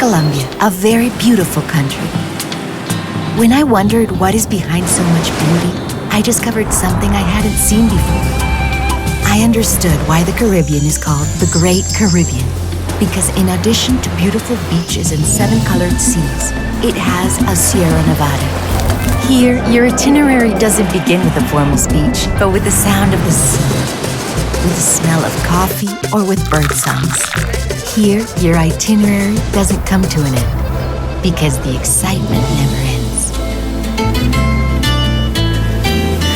Colombia, a very beautiful country. When I wondered what is behind so much beauty, I discovered something I hadn't seen before. I understood why the Caribbean is called the Great Caribbean, because in addition to beautiful beaches and seven-colored seas, it has a Sierra Nevada. Here, your itinerary doesn't begin with a formal speech, but with the sound of the sea, with the smell of coffee, or with bird songs. Here, your itinerary doesn't come to an end, because the excitement never ends.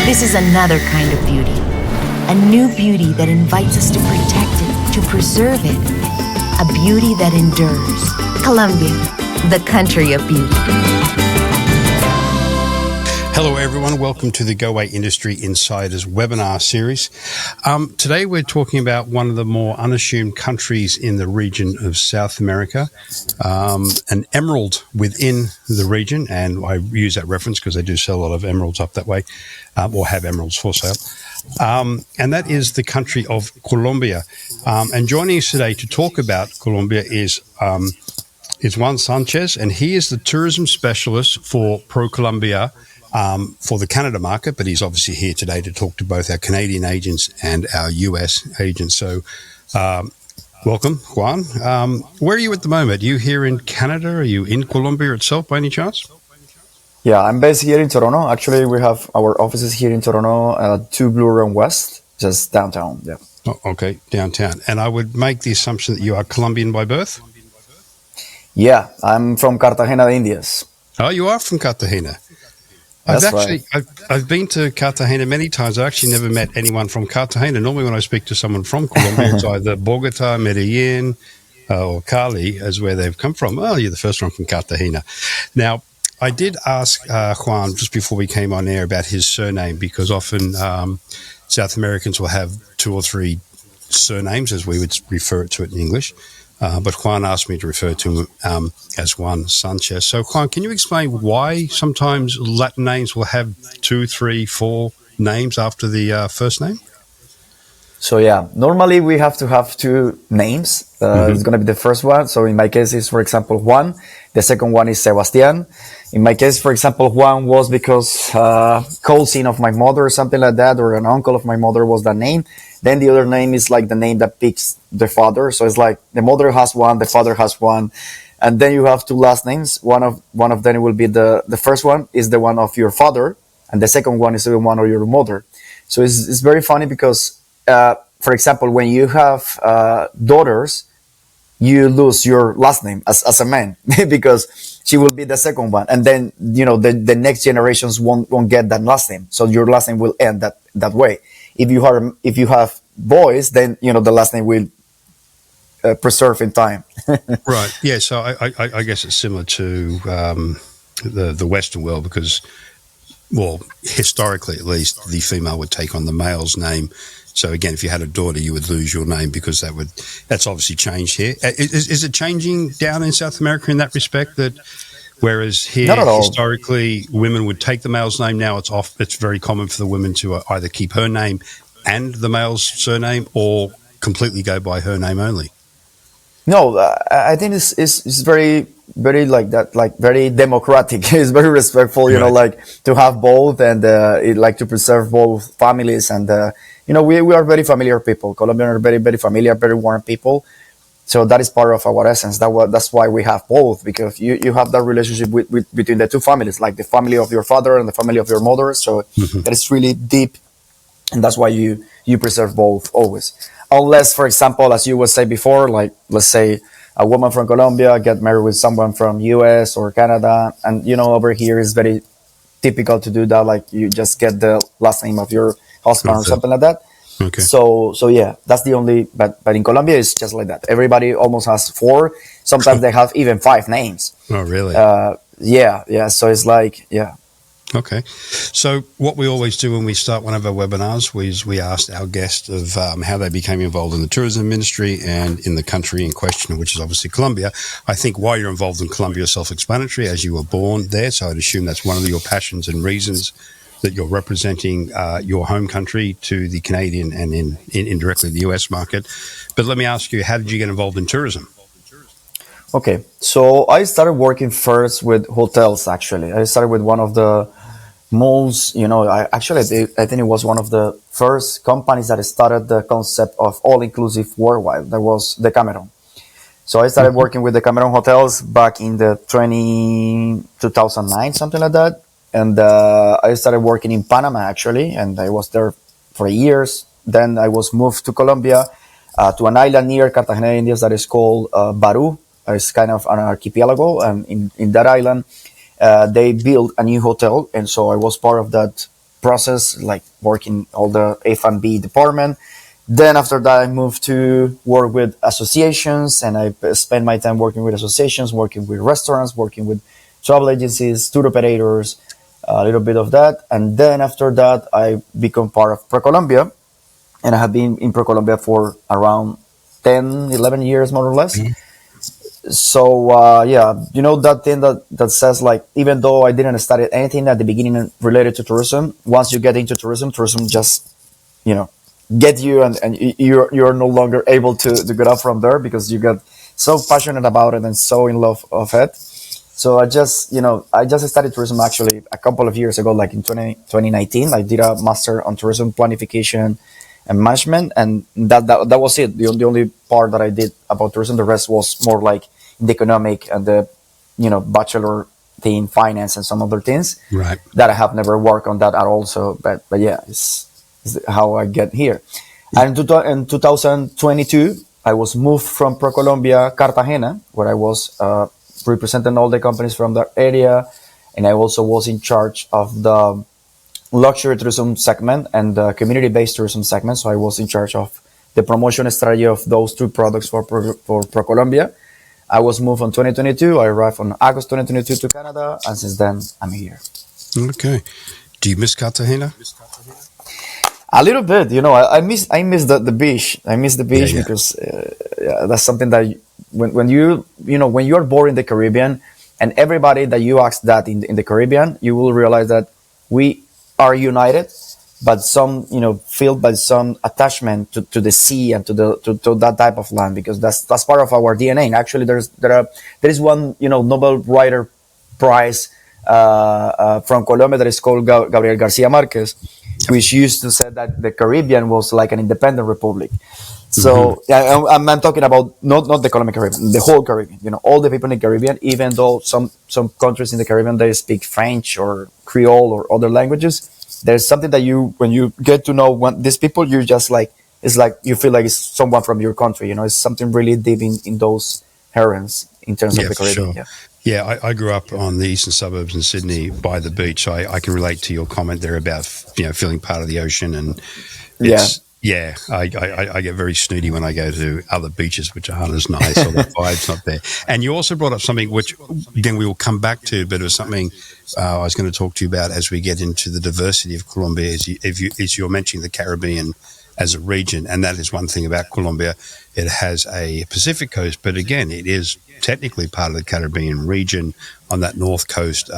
This is another kind of beauty, a new beauty that invites us to protect it, to preserve it, a beauty that endures. Colombia, the country of beauty. Hello everyone, welcome to the Goway Industry Insiders webinar series. Today we're talking about one of the more unassumed countries in the region of South America, an emerald within the region, and I use that reference because they do sell a lot of emeralds up that way, or have emeralds for sale. And that is the country of Colombia. And joining us today to talk about Colombia is Juan Sanchez, and he is the tourism specialist for PROCOLOMBIA for the Canada market, but he's obviously here today to talk to both our Canadian agents and our US agents. So welcome, Juan. Where are you at the moment? Are you here in Canada? Are you in Colombia itself by any chance? Yeah, I'm based here in Toronto. Actually, we have our offices here in Toronto, 2 Blue Run West, just downtown. Yeah. Oh, okay, downtown. And I would make the assumption that you are Colombian by birth? Yeah, I'm from Cartagena de Indias. Oh, you are from Cartagena. I've been to Cartagena many times. I've actually never met anyone from Cartagena. Normally when I speak to someone from Colombia, it's either Bogota, Medellin, or Cali as where they've come from. Oh, you're the first one from Cartagena. Now, I did ask Juan just before we came on air about his surname, because often South Americans will have 2 or 3 surnames, as we would refer to it in English. But Juan asked me to refer to him as Juan Sanchez. So, Juan, can you explain why sometimes Latin names will have 2, 3, 4 names after the first name? So, yeah, normally we have to have 2 names. It's going to be the first one. So, in my case, it's, for example, Juan. The second one is Sebastian. In my case, for example, Juan was because cousin of my mother or something like that, or an uncle of my mother was that name. Then the other name is like the name that picks the father. So it's like the mother has one, the father has one. And then you have 2 last names. One of them will be the first one is the one of your father, and the second one is the one of your mother. So it's very funny because, for example, when you have daughters, you lose your last name as a man because she will be the second one. And then, the next generations won't get that last name. So your last name will end that way. If you have boys, then the last name will preserve in time. Right. Yeah. So I guess it's similar to the Western world because, well, historically at least, the female would take on the male's name. So again, if you had a daughter, you would lose your name because that's obviously changed here. Is it changing down in South America in that respect? That whereas here historically women would take the male's name, now it's very common for the women to either keep her name and the male's surname or completely go by her name only. No, I think it's very, very like that, like very democratic. It's very respectful, Right. like to have both and like to preserve both families. And, we are very familiar people. Colombians are very, very familiar, very warm people. So that is part of our essence. That's why we have both, because you have that relationship between the 2 families, like the family of your father and the family of your mother. So that is really deep. And that's why you preserve both always. Unless, for example, as you would say before, like let's say a woman from Colombia get married with someone from US or Canada. And, over here is very typical to do that. Like you just get the last name of your husband or something like that. Okay. So yeah, that's the only, but in Colombia, it's just like that. Everybody almost has 4. Sometimes they have even 5 names. Oh, really? Yeah. So it's like, yeah. Okay. So what we always do when we start one of our webinars is we ask our guests of how they became involved in the tourism industry and in the country in question, which is obviously Colombia. I think why you're involved in Colombia is self-explanatory, as you were born there. So I'd assume that's one of your passions and reasons that you're representing your home country to the Canadian and indirectly the US market. But let me ask you, how did you get involved in tourism? Okay, so I started working first with hotels. Actually, I started with one of the most, I think it was one of the first companies that started the concept of all inclusive worldwide. That was the Cameron. So I started Mhm. working with the Cameron hotels back in the 2009, something like that. And I started working in Panama actually, and I was there for years. Then I was moved to Colombia, to an island near Cartagena, Indias that is called Baru. It's kind of an archipelago, and in that island, they built a new hotel, and so I was part of that process, like working all the F&B department. Then after that, I moved to work with associations, and I spent my time working with associations, working with restaurants, working with travel agencies, tour operators, a little bit of that. And then after that, I become part of ProColombia, and I have been in ProColombia for around 10, 11 years, more or less. So yeah, you know that thing that says, like, even though I didn't study anything at the beginning related to tourism, once you get into tourism just, you know, get you, and you're no longer able to get up from there because you get so passionate about it and so in love of it. So I just studied tourism actually a couple of years ago, like in 2019. I did a master on tourism planification and management, and that was it. The only part that I did about tourism, the rest was more like the economic and the, bachelor thing, finance and some other things Right. that I have never worked on that at all. So, but yeah, it's how I get here. And in 2022, I was moved from ProColombia Cartagena, where I was representing all the companies from that area, and I also was in charge of the luxury tourism segment and the community-based tourism segment. So I was in charge of the promotion strategy of those two products for ProColombia. I was moved in 2022. I arrived on August 2022 to Canada, and since then I'm here. Okay. Do you miss Cartagena? A little bit, I miss the beach. I miss the Yeah, beach yeah. because yeah, that's something that when when you're born in the Caribbean, and everybody that you ask that in the Caribbean, you will realize that we are united, but some filled by some attachment to the sea and to that type of land, because that's part of our DNA. And actually, there is one Nobel Writer Prize from Colombia that is called Gabriel Garcia Marquez, which used to say that the Caribbean was like an independent republic. Hmm. So yeah, I'm talking about not the Colombian Caribbean, the whole Caribbean. All the people in the Caribbean, even though some countries in the Caribbean they speak French or Creole or other languages. There's something that when you get to know these people, you just like, it's like you feel like it's someone from your country. It's something really deep in those herons in terms of Yeah, the for Caribbean. sure. Yeah. Yeah, I grew up on the eastern suburbs in Sydney by the beach. So I can relate to your comment there about feeling part of the ocean, and Yeah. it's yeah. I get very snooty when I go to other beaches which aren't as nice, or the vibe's not there. And you also brought up something which then we will come back to, but it was something I was going to talk to you about as we get into the diversity of Colombia. As you're mentioning the Caribbean as a region, and that is one thing about Colombia. It has a Pacific coast, but again, it is technically part of the Caribbean region on that north coast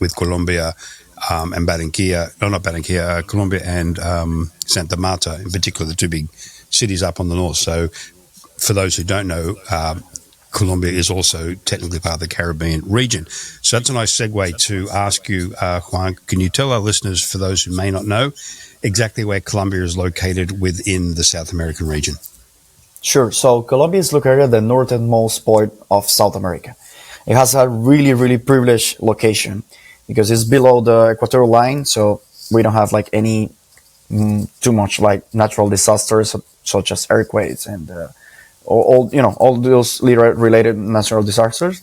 with Colombia and Barranquilla. No, not Barranquilla, Colombia and Santa Marta, in particular, the two big cities up on the north. So, for those who don't know, Colombia is also technically part of the Caribbean region. So that's a nice segue to ask you, Juan, can you tell our listeners, for those who may not know, exactly where Colombia is located within the South American region? Sure. So Colombia is located at the northernmost point of South America. It has a really, really privileged location because it's below the equatorial line. So we don't have like any too much like natural disasters such as earthquakes and all those related natural disasters.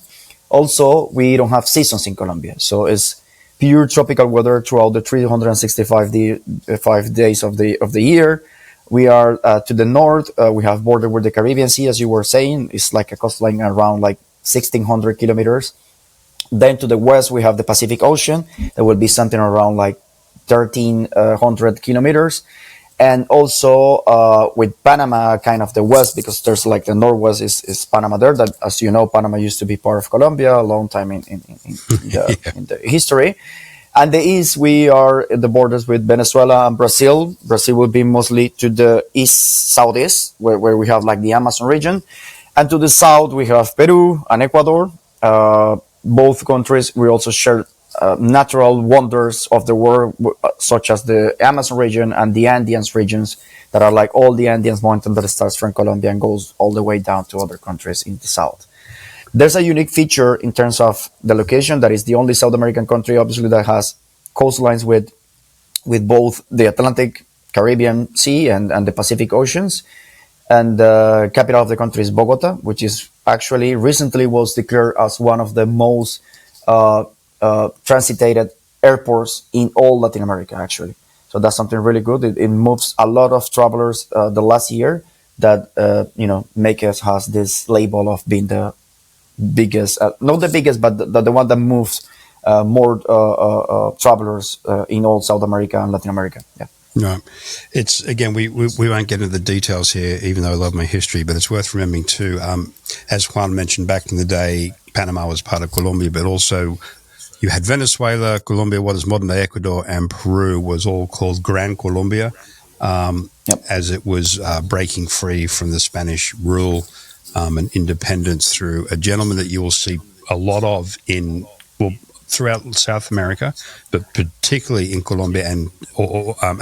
Also, we don't have seasons in Colombia, so it's pure tropical weather throughout the 365 5 days of the year. We are to the north. We have border with the Caribbean Sea, as you were saying. It's like a coastline around like 1,600 kilometers. Then to the west, we have the Pacific Ocean. That will be something around like 1,300 kilometers. And also with Panama, kind of the west, because there's like the northwest is Panama there. That, as you know, Panama used to be part of Colombia a long time Yeah. in the history. And the east, we are at the borders with Venezuela and Brazil. Brazil will be mostly to the east, southeast, where we have like the Amazon region. And to the south, we have Peru and Ecuador. Both countries, we also share natural wonders of the world, such as the Amazon region and the Andes regions, that are like all the Andes mountain that starts from Colombia and goes all the way down to other countries in the south. There's a unique feature in terms of the location that is the only South American country, obviously, that has coastlines with both the Atlantic, Caribbean Sea and the Pacific Oceans. And the capital of the country is Bogota, which is actually recently was declared as one of the most transited airports in all Latin America, actually. So that's something really good. It moves a lot of travelers the last year that, make us has this label of being the biggest, not the biggest, but the one that moves more travelers in all South America and Latin America. Yeah. No, it's again, we won't get into the details here, even though I love my history, but it's worth remembering too, as Juan mentioned back in the day, Panama was part of Colombia, but also you had Venezuela, Colombia, what is modern day Ecuador, and Peru was all called Gran Colombia, as it was breaking free from the Spanish rule and independence through a gentleman that you will see a lot of throughout South America, but particularly in Colombia and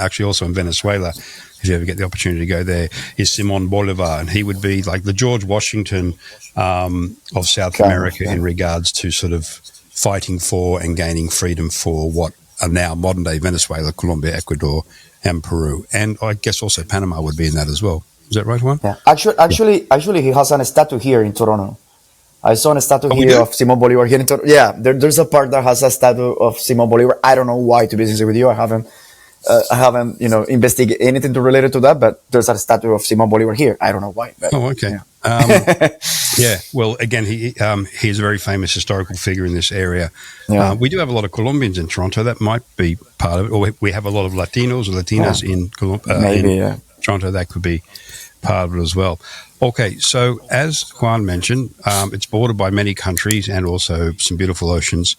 actually also in Venezuela, if you ever get the opportunity to go there, is Simón Bolívar. And he would be like the George Washington of South America in regards to sort of fighting for and gaining freedom for what are now modern-day Venezuela, Colombia, Ecuador, and Peru. And I guess also Panama would be in that as well. Is that right, Juan? Yeah. Actually, he has a statue here in Toronto. I saw a statue here of Simón Bolívar here in Toronto. Yeah, there's a part that has a statue of Simón Bolívar. I don't know why, to be honest with you. I haven't investigated anything to relate it to that, but there's a statue of Simón Bolívar here. I don't know why. But, okay. Yeah. Yeah. Well, again, he's a very famous historical figure in this area. Yeah. We do have a lot of Colombians in Toronto. That might be part of it. Or we have a lot of Latinos or Latinas in Toronto. That could be part of it as well. Okay, so as Juan mentioned, it's bordered by many countries and also some beautiful oceans.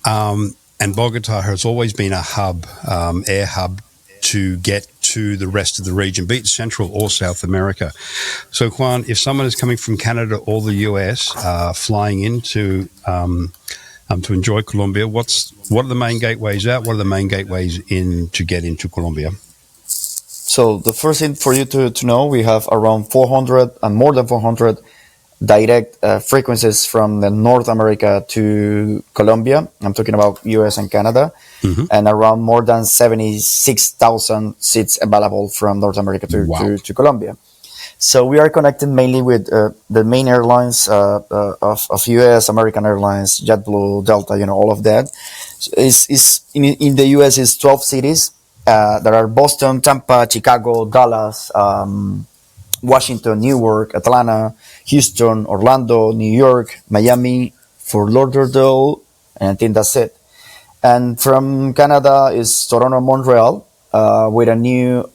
And Bogota has always been a hub, air hub, to get to the rest of the region, be it Central or South America. So, Juan, if someone is coming from Canada or the US, flying into to enjoy Colombia, what are the main gateways out? What are the main gateways in to get into Colombia? So the first thing for you to know, we have around 400 and more than 400 direct frequencies from the North America to Colombia. I'm talking about US and Canada, and around more than 76,000 seats available from North America to Colombia. So we are connected mainly with the main airlines of US, American Airlines, JetBlue, Delta, all of that. In the US is 12 cities. There are Boston, Tampa, Chicago, Dallas, Washington, Newark, Atlanta, Houston, Orlando, New York, Miami, Fort Lauderdale, and I think that's it. And from Canada is Toronto, Montreal, with a new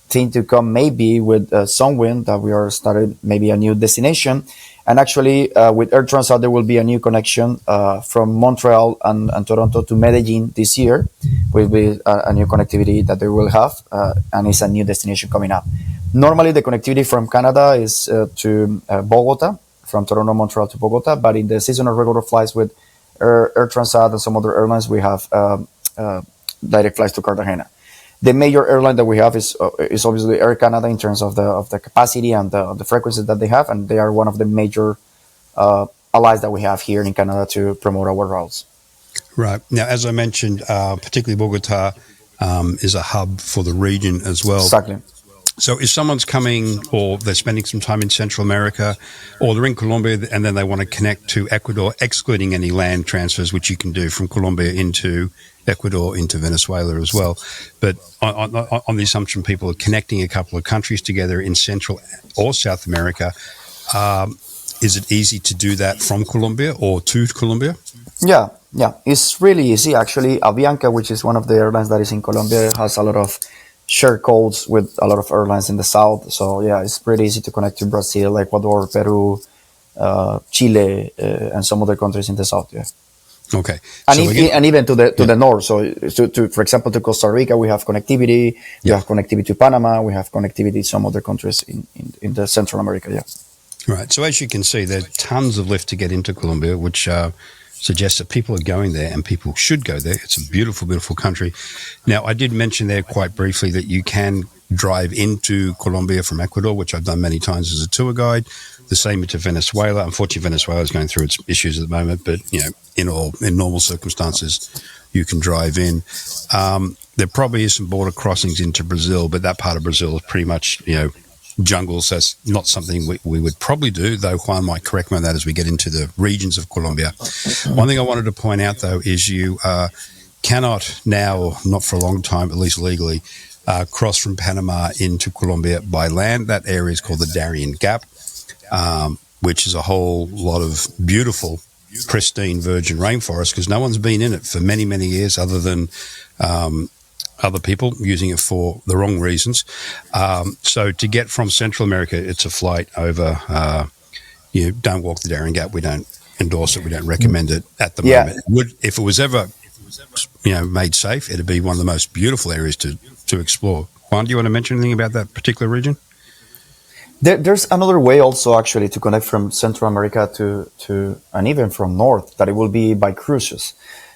thing to come, maybe with Sunwind, that we are starting maybe a new destination. And actually, with Air Transat, there will be a new connection from Montreal and Toronto to Medellin this year. Will be a new connectivity that they will have, and it's a new destination coming up. Normally, the connectivity from Canada is to Bogota, from Toronto, Montreal to Bogota, but in the seasonal regular flights with Air Transat and some other airlines, we have direct flights to Cartagena. The major airline that we have is obviously Air Canada in terms of the capacity and the frequencies that they have, and they are one of the major allies that we have here in Canada to promote our routes. Right. Now, as I mentioned, particularly Bogota is a hub for the region as well. Exactly. So if someone's coming or they're spending some time in Central America or they're in Colombia and then they want to connect to Ecuador, excluding any land transfers, which you can do from Colombia into Ecuador, into Venezuela as well. But on the assumption people are connecting a couple of countries together in Central or South America, is it easy to do that from Colombia or to Colombia? Yeah. It's really easy. Actually, Avianca, which is one of the airlines that is in Colombia, has a lot of share codes with a lot of airlines in the south. So yeah, it's pretty easy to connect to Brazil, Ecuador, Peru, Chile, and some other countries in the south. Yeah. Okay. And even to the north. So for example, to Costa Rica, we have connectivity. We have connectivity to Panama. We have connectivity to some other countries in the Central America. Yeah. Right. So as you can see, there's tons of lift to get into Colombia, which suggests that people are going there and people should go there. It's a beautiful, beautiful country. Now, I did mention there quite briefly that you can drive into Colombia from Ecuador, which I've done many times as a tour guide. The same to Venezuela. Unfortunately, Venezuela is going through its issues at the moment, but in normal circumstances, you can drive in. There probably is some border crossings into Brazil, but that part of Brazil is pretty much jungle, so it's not something we would probably do, though Juan might correct me on that as we get into the regions of Colombia. One thing I wanted to point out, though, is you cannot now, or not for a long time, at least legally, cross from Panama into Colombia by land. That area is called the Darien Gap, which is a whole lot of beautiful, pristine virgin rainforest, because no one's been in it for many, many years other than other people using it for the wrong reasons. So to get from Central America, it's a flight over. Don't walk the Darien Gap. We don't endorse it. We don't recommend it at the moment. If it was ever made safe, it'd be one of the most beautiful areas to explore. Juan, do you want to mention anything about that particular region? There's another way also actually to connect from Central America to and even from north, that it will be by cruises.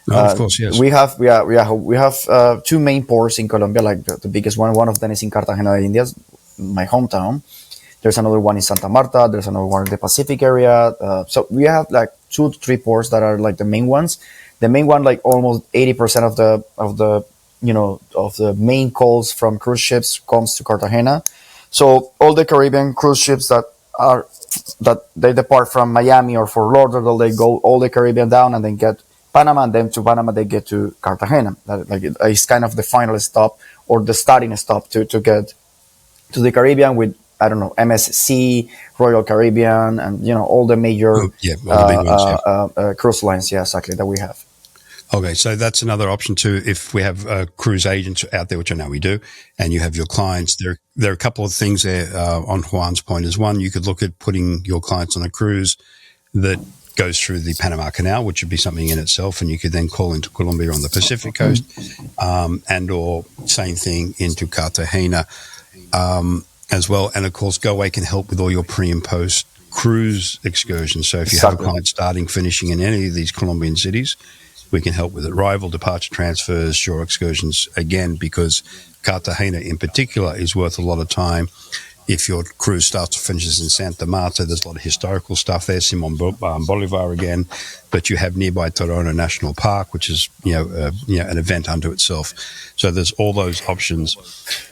Of course, yes. We have two main ports in Colombia, like the biggest one. One of them is in Cartagena de Indias, my hometown. There's another one in Santa Marta. There's another one in the Pacific area. So we have like 2 to 3 ports that are like the main ones. The main one, like almost 80% of the main calls from cruise ships comes to Cartagena. So all the Caribbean cruise ships that they depart from Miami or Fort Lauderdale, they go all the Caribbean down and then get Panama, and then to Panama they get to Cartagena. It's kind of the final stop or the starting stop to get to the Caribbean with, I don't know, MSC, Royal Caribbean, and all the major all the big ones, cruise lines. Yeah, exactly, that we have. Okay, so that's another option too. If we have cruise agents out there, which I know we do, and you have your clients, there are a couple of things there on Juan's point. Is one, you could look at putting your clients on a cruise that goes through the Panama Canal, which would be something in itself, and you could then call into Colombia on the Pacific coast, and or same thing into Cartagena as well. And of course, Goway can help with all your pre and post cruise excursions. So if you have a client starting, finishing in any of these Colombian cities, we can help with arrival, departure transfers, shore excursions, again, because Cartagena in particular is worth a lot of time. If your cruise starts or finishes in Santa Marta, there's a lot of historical stuff there, Simon Bolivar again, but you have nearby Torona National Park, which is an event unto itself. So there's all those options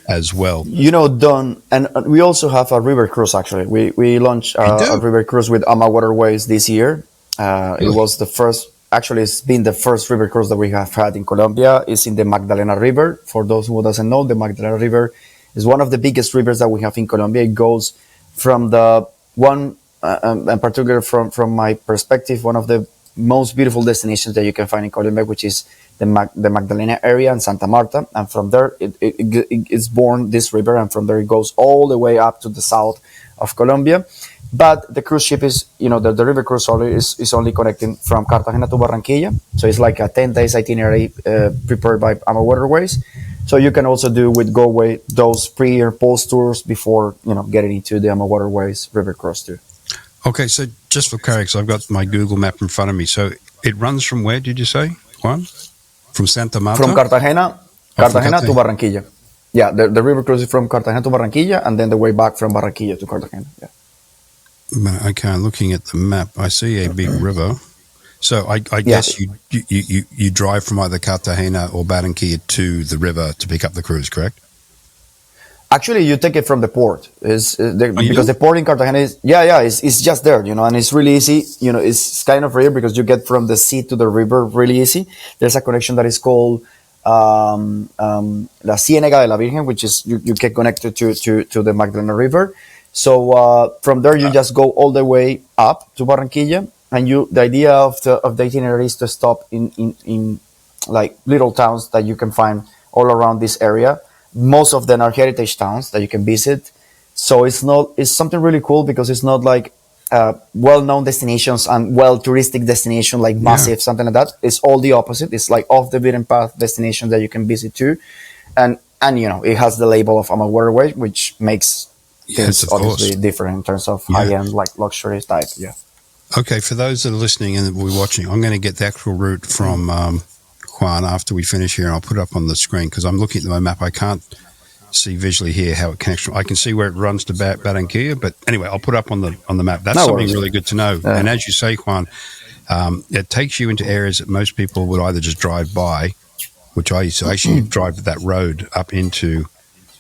as well. Don, and we also have a river cruise. Actually, we launched a river cruise with AMA Waterways this year. Really? It was the first. Actually, it's been the first river cruise that we have had in Colombia. It's in the Magdalena River. For those who doesn't know, the Magdalena River is one of the biggest rivers that we have in Colombia. It goes from the one, in particular from my perspective, one of the most beautiful destinations that you can find in Colombia, which is the Magdalena area in Santa Marta. And from there, it's born this river, and from there it goes all the way up to the south of Colombia. But the cruise ship is, the river cruise is only connecting from Cartagena to Barranquilla. So it's like a 10 days itinerary prepared by AMA Waterways. So you can also do with Goway those pre or post tours before, getting into the AMA Waterways river cruise too. Okay, so just for clarity, so I've got my Google map in front of me. So it runs from where, did you say, Juan? From Santa Marta? From Cartagena to Barranquilla. Yeah, the river cruise is from Cartagena to Barranquilla, and then the way back from Barranquilla to Cartagena. Yeah. Okay, I'm looking at the map. I see a big river. So I guess you drive from either Cartagena or Barranquilla to the river to pick up the cruise, correct? Actually, you take it from the port. Because the port in Cartagena is just there, and it's really easy. It's kind of rare because you get from the sea to the river really easy. There's a connection that is called La Ciénega de la Virgen, which is you get connected to the Magdalena River. So from there, you just go all the way up to Barranquilla, and the idea of the itinerary is to stop in like little towns that you can find all around this area. Most of them are heritage towns that you can visit. So it's something really cool because it's not like well-known destinations and touristic destination like massive, something like that. It's all the opposite. It's like off the beaten path destinations that you can visit too, and it has the label of AMA Waterway, which makes things Yes, of obviously course. different in terms of Yeah. high-end, like luxury type. Yeah. Okay, for those that are listening and that we're watching, I'm going to get the actual route from Juan after we finish here, and I'll put it up on the screen because I'm looking at my map. I can't see visually here how it connects. I can see where it runs to Barranquilla, but anyway, I'll put it up on the map. That's No something worries. really good to know. Yeah. And as you say, Juan, it takes you into areas that most people would either just drive by, which I used to actually drive that road up into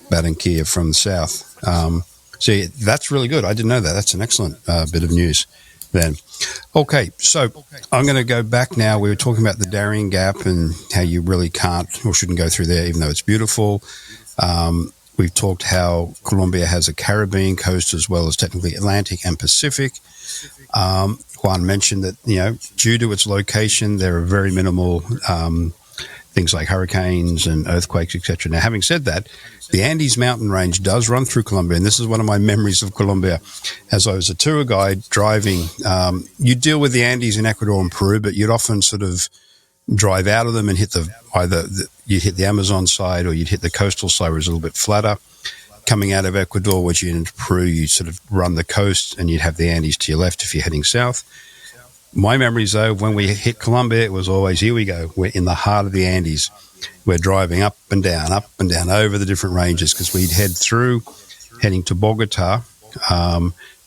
Barranquilla from the south. So that's really good. I didn't know that. That's an excellent bit of news then. Okay, so I'm going to go back now. We were talking about the Darien Gap and how you really can't or shouldn't go through there, even though it's beautiful. We've talked how Colombia has a Caribbean coast as well as technically Atlantic and Pacific. Juan mentioned that, due to its location, there are very minimal things like hurricanes and earthquakes, etc. Now, having said that, the Andes mountain range does run through Colombia, and this is one of my memories of Colombia. As I was a tour guide driving, you deal with the Andes in Ecuador and Peru, but you'd often sort of drive out of them and hit you'd hit the Amazon side or you'd hit the coastal side, where it's a little bit flatter. Coming out of Ecuador, which you into Peru, you sort of run the coast, and you'd have the Andes to your left if you're heading south. My memories, though, when we hit Colombia, it was always, here we go. We're in the heart of the Andes. We're driving up and down over the different ranges because we'd head through, heading to Bogota.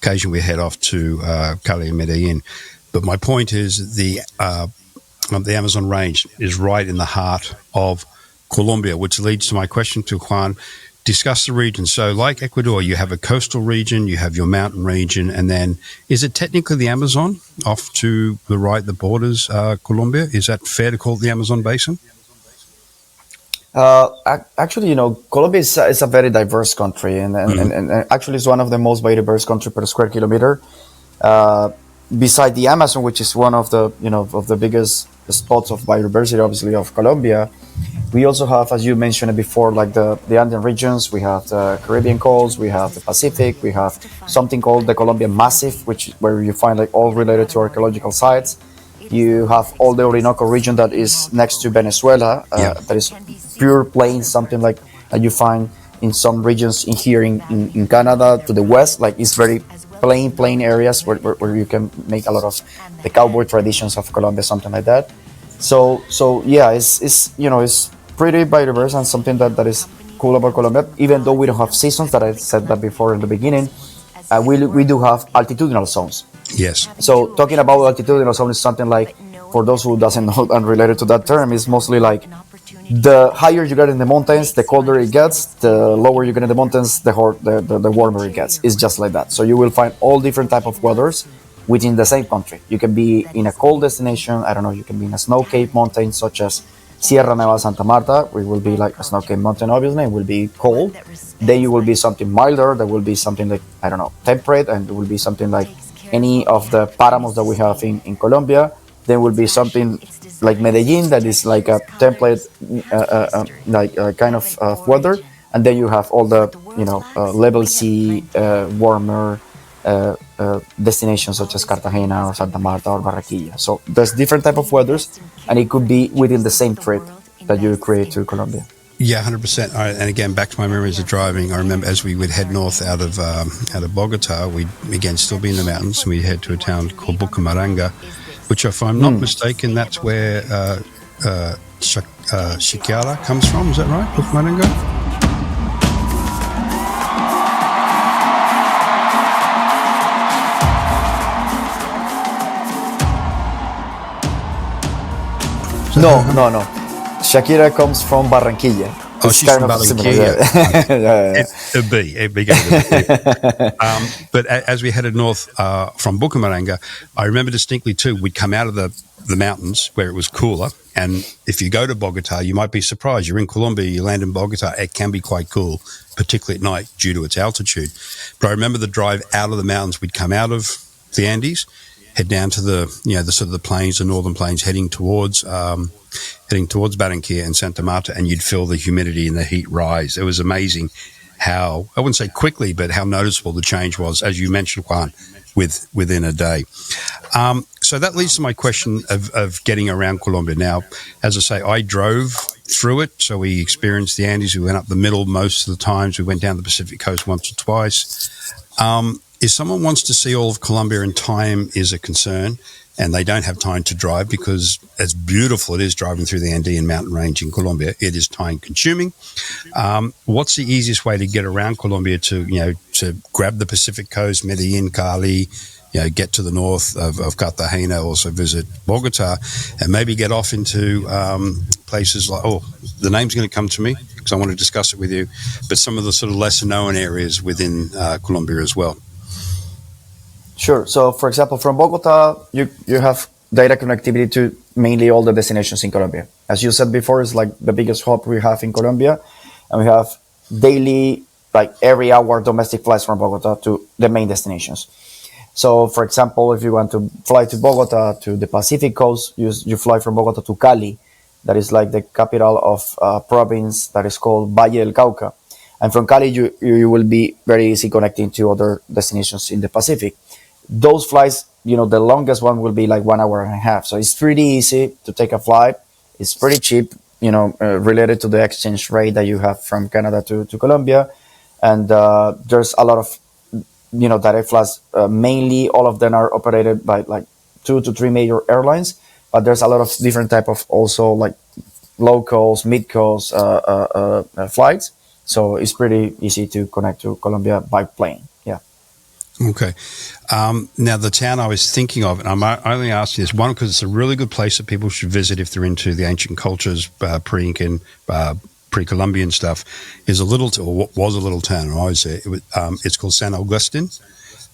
Occasionally we head off to Cali and Medellin. But my point is the Amazon range is right in the heart of Colombia, which leads to my question to Juan. Discuss the region. So like Ecuador, you have a coastal region, you have your mountain region, and then is it technically the Amazon off to the right that borders Colombia? Is that fair to call it the Amazon basin? Actually, Colombia is a very diverse country, and actually it's one of the most biodiverse country per square kilometer. Beside the Amazon, which is one of the of the biggest spots of biodiversity, obviously, of Colombia, we also have, as you mentioned before, like the Andean regions. We have the Caribbean coast, we have the Pacific, we have something called the Colombian Massif, where you find like all related to archaeological sites. You have all the Orinoco region that is next to Venezuela, that is pure plains, something like that you find in some regions in Canada to the west. Like it's very plain areas where you can make a lot of the cowboy traditions of Colombia, something like that. So yeah, it's pretty biodiverse and something that is cool about Colombia. Even though we don't have seasons, that I said that before in the beginning, we do have altitudinal zones. Yes. So talking about altitudinal zone is something like, for those who doesn't know and related to that term, is mostly like the higher you get in the mountains, the colder it gets. The lower you get in the mountains, the warmer it gets. It's just like that. So you will find all different type of weathers within the same country. You can be in a cold destination. I don't know. You can be in a snow-capped mountain such as Sierra Nevada, Santa Marta. We will be like a snow-capped mountain. Obviously, it will be cold. Then you will be something milder. There will be something like, I don't know, temperate, and it will be something like any of the paramos that we have in Colombia. There will be something like Medellin that is like a template, kind of weather, and then you have all the level C warmer destinations such as Cartagena or Santa Marta or Barranquilla. So there's different type of weathers, and it could be within the same trip that you create to Colombia. Yeah, 100%. And again, back to my memories of driving, I remember as we would head north out of Bogota, we'd again still be in the mountains, and we'd head to a town called Bucaramanga, which, if I'm not mistaken, that's where Shakira comes from. Is that right, Bucaramanga? No. Shakira comes from Barranquilla. Oh, she's from Barranquilla. It'd be good. But as we headed north from Bucaramanga, I remember distinctly too, we'd come out of the mountains where it was cooler. And if you go to Bogota, you might be surprised. You're in Colombia, you land in Bogota, it can be quite cool, particularly at night due to its altitude. But I remember the drive out of the mountains. We'd come out of the Andes, head down to the sort of the plains, the northern plains, heading towards Barranquilla and Santa Marta, and you'd feel the humidity and the heat rise. It was amazing how, I wouldn't say quickly, but how noticeable the change was, as you mentioned, Juan, within a day. So that leads to my question of getting around Colombia. Now, as I say, I drove through it. So we experienced the Andes. We went up the middle most of the times. We went down the Pacific coast once or twice. If someone wants to see all of Colombia and time is a concern, and they don't have time to drive because as beautiful it is driving through the Andean mountain range in Colombia, it is time consuming. What's the easiest way to get around Colombia to grab the Pacific coast, Medellin, Cali, get to the north of Cartagena, also visit Bogota, and maybe get off into places like, the name's going to come to me because I want to discuss it with you, but some of the sort of lesser known areas within Colombia as well. Sure. So, for example, from Bogota, you have direct connectivity to mainly all the destinations in Colombia. As you said before, it's like the biggest hub we have in Colombia, and we have daily, like every hour, domestic flights from Bogota to the main destinations. So, for example, if you want to fly to Bogota to the Pacific coast, you fly from Bogota to Cali, that is like the capital of a province that is called Valle del Cauca. And from Cali, you will be very easy connecting to other destinations in the Pacific. Those flights, the longest one will be like 1 hour and a half. So it's pretty easy to take a flight. It's pretty cheap, related to the exchange rate that you have from Canada to Colombia. And there's a lot of, direct flights. Mainly all of them are operated by like 2 to 3 major airlines. But there's a lot of different type of also like low cost, mid cost flights. So it's pretty easy to connect to Colombia by plane. Yeah. Okay. Now, the town I was thinking of, and I'm only asking this, one, because it's a really good place that people should visit if they're into the ancient cultures, pre-Incan, pre-Columbian stuff, was a little town when I was there. It's called San Agustin.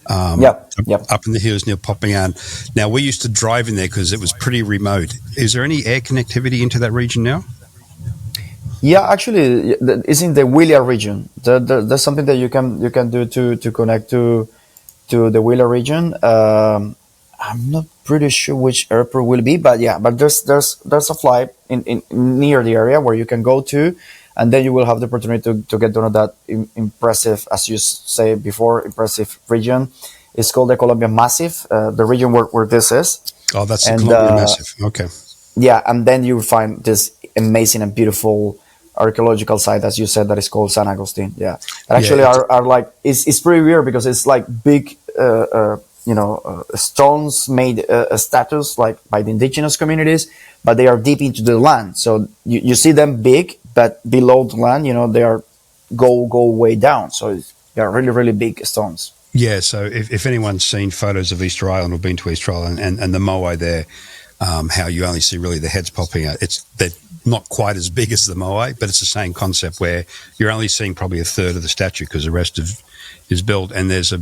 Up in the hills near Popayan. Now, we used to drive in there because it was pretty remote. Is there any air connectivity into that region now? Yeah, actually, it's in the Huila region. There's something that you can do to connect to the Huila region. I'm not pretty sure which airport will be, but there's a flight in near the area where you can go to, and then you will have the opportunity to get to know that impressive, as you say before, impressive region. It's called the Colombian Massif, the region where this is. Oh, that's the Colombian Massif. Okay. Yeah, and then you find this amazing and beautiful archaeological site, as you said, that is called San Agustin. Yeah, and actually are like it's pretty weird because it's like big, stones made statues like by the indigenous communities, but they are deep into the land. So you see them big, but below the land, they are go way down. So they are really really big stones. Yeah. So if anyone's seen photos of Easter Island or been to Easter Island and the moai there, how you only see really the heads popping out. They're not quite as big as the moai, but it's the same concept where you're only seeing probably a third of the statue because the rest is built. And there's a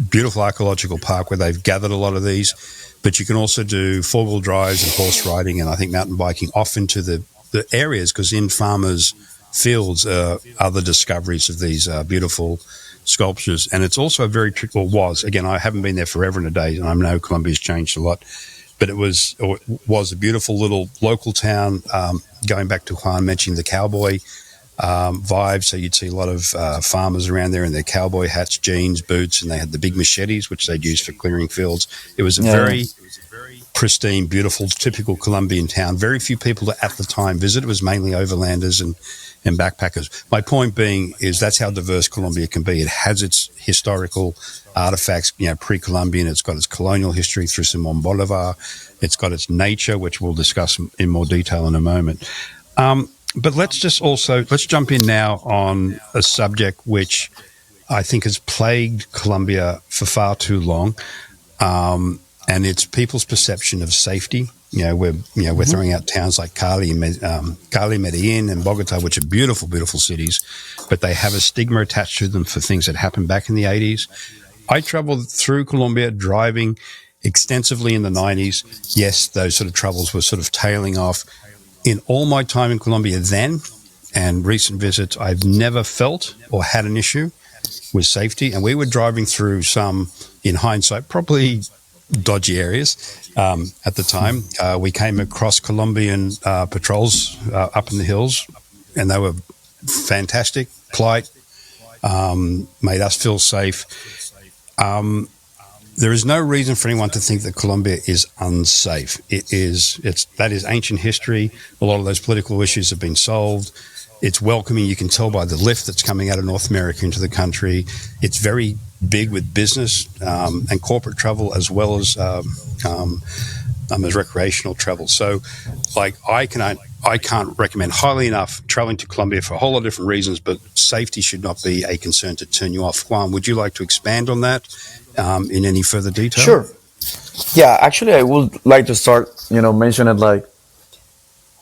beautiful archaeological park where they've gathered a lot of these, but you can also do four-wheel drives and horse riding and I think mountain biking off into the areas, because in farmers' fields are other discoveries of these beautiful sculptures. And it's also again, I haven't been there forever and a day, and I know Colombia's changed a lot, but it was a beautiful little local town. Going back to Juan mentioning the cowboy vibe, so you'd see a lot of farmers around there in their cowboy hats, jeans, boots, and they had the big machetes, which they'd use for clearing fields. It was a very pristine, beautiful, typical Colombian town. Very few people at the time visit. It was mainly overlanders and backpackers. My point being is that's how diverse Colombia can be. It has its historical artifacts, pre-Columbian. It's got its colonial history through Simon Bolivar. It's got its nature, which we'll discuss in more detail in a moment. But let's jump in now on a subject which I think has plagued Colombia for far too long, and it's people's perception of safety. We're throwing out towns like Cali, Medellin, and Bogota, which are beautiful, beautiful cities, but they have a stigma attached to them for things that happened back in the 80s. I traveled through Colombia driving extensively in the 90s. Yes, those sort of troubles were sort of tailing off. In all my time in Colombia then and recent visits, I've never felt or had an issue with safety. And we were driving through some, in hindsight, probably dodgy areas at the time. We came across Colombian patrols up in the hills, and they were fantastic, polite, made us feel safe. there is no reason for anyone to think that Colombia is unsafe. That is ancient history. A lot of those political issues have been solved. It's welcoming. You can tell by the lift that's coming out of North America into the country. It's very big with business and corporate travel, as well as recreational travel. So, like, I can't recommend highly enough traveling to Colombia for a whole lot of different reasons, but safety should not be a concern to turn you off. Juan, would you like to expand on that in any further detail? Sure. Yeah, actually, I would like to start, mentioning like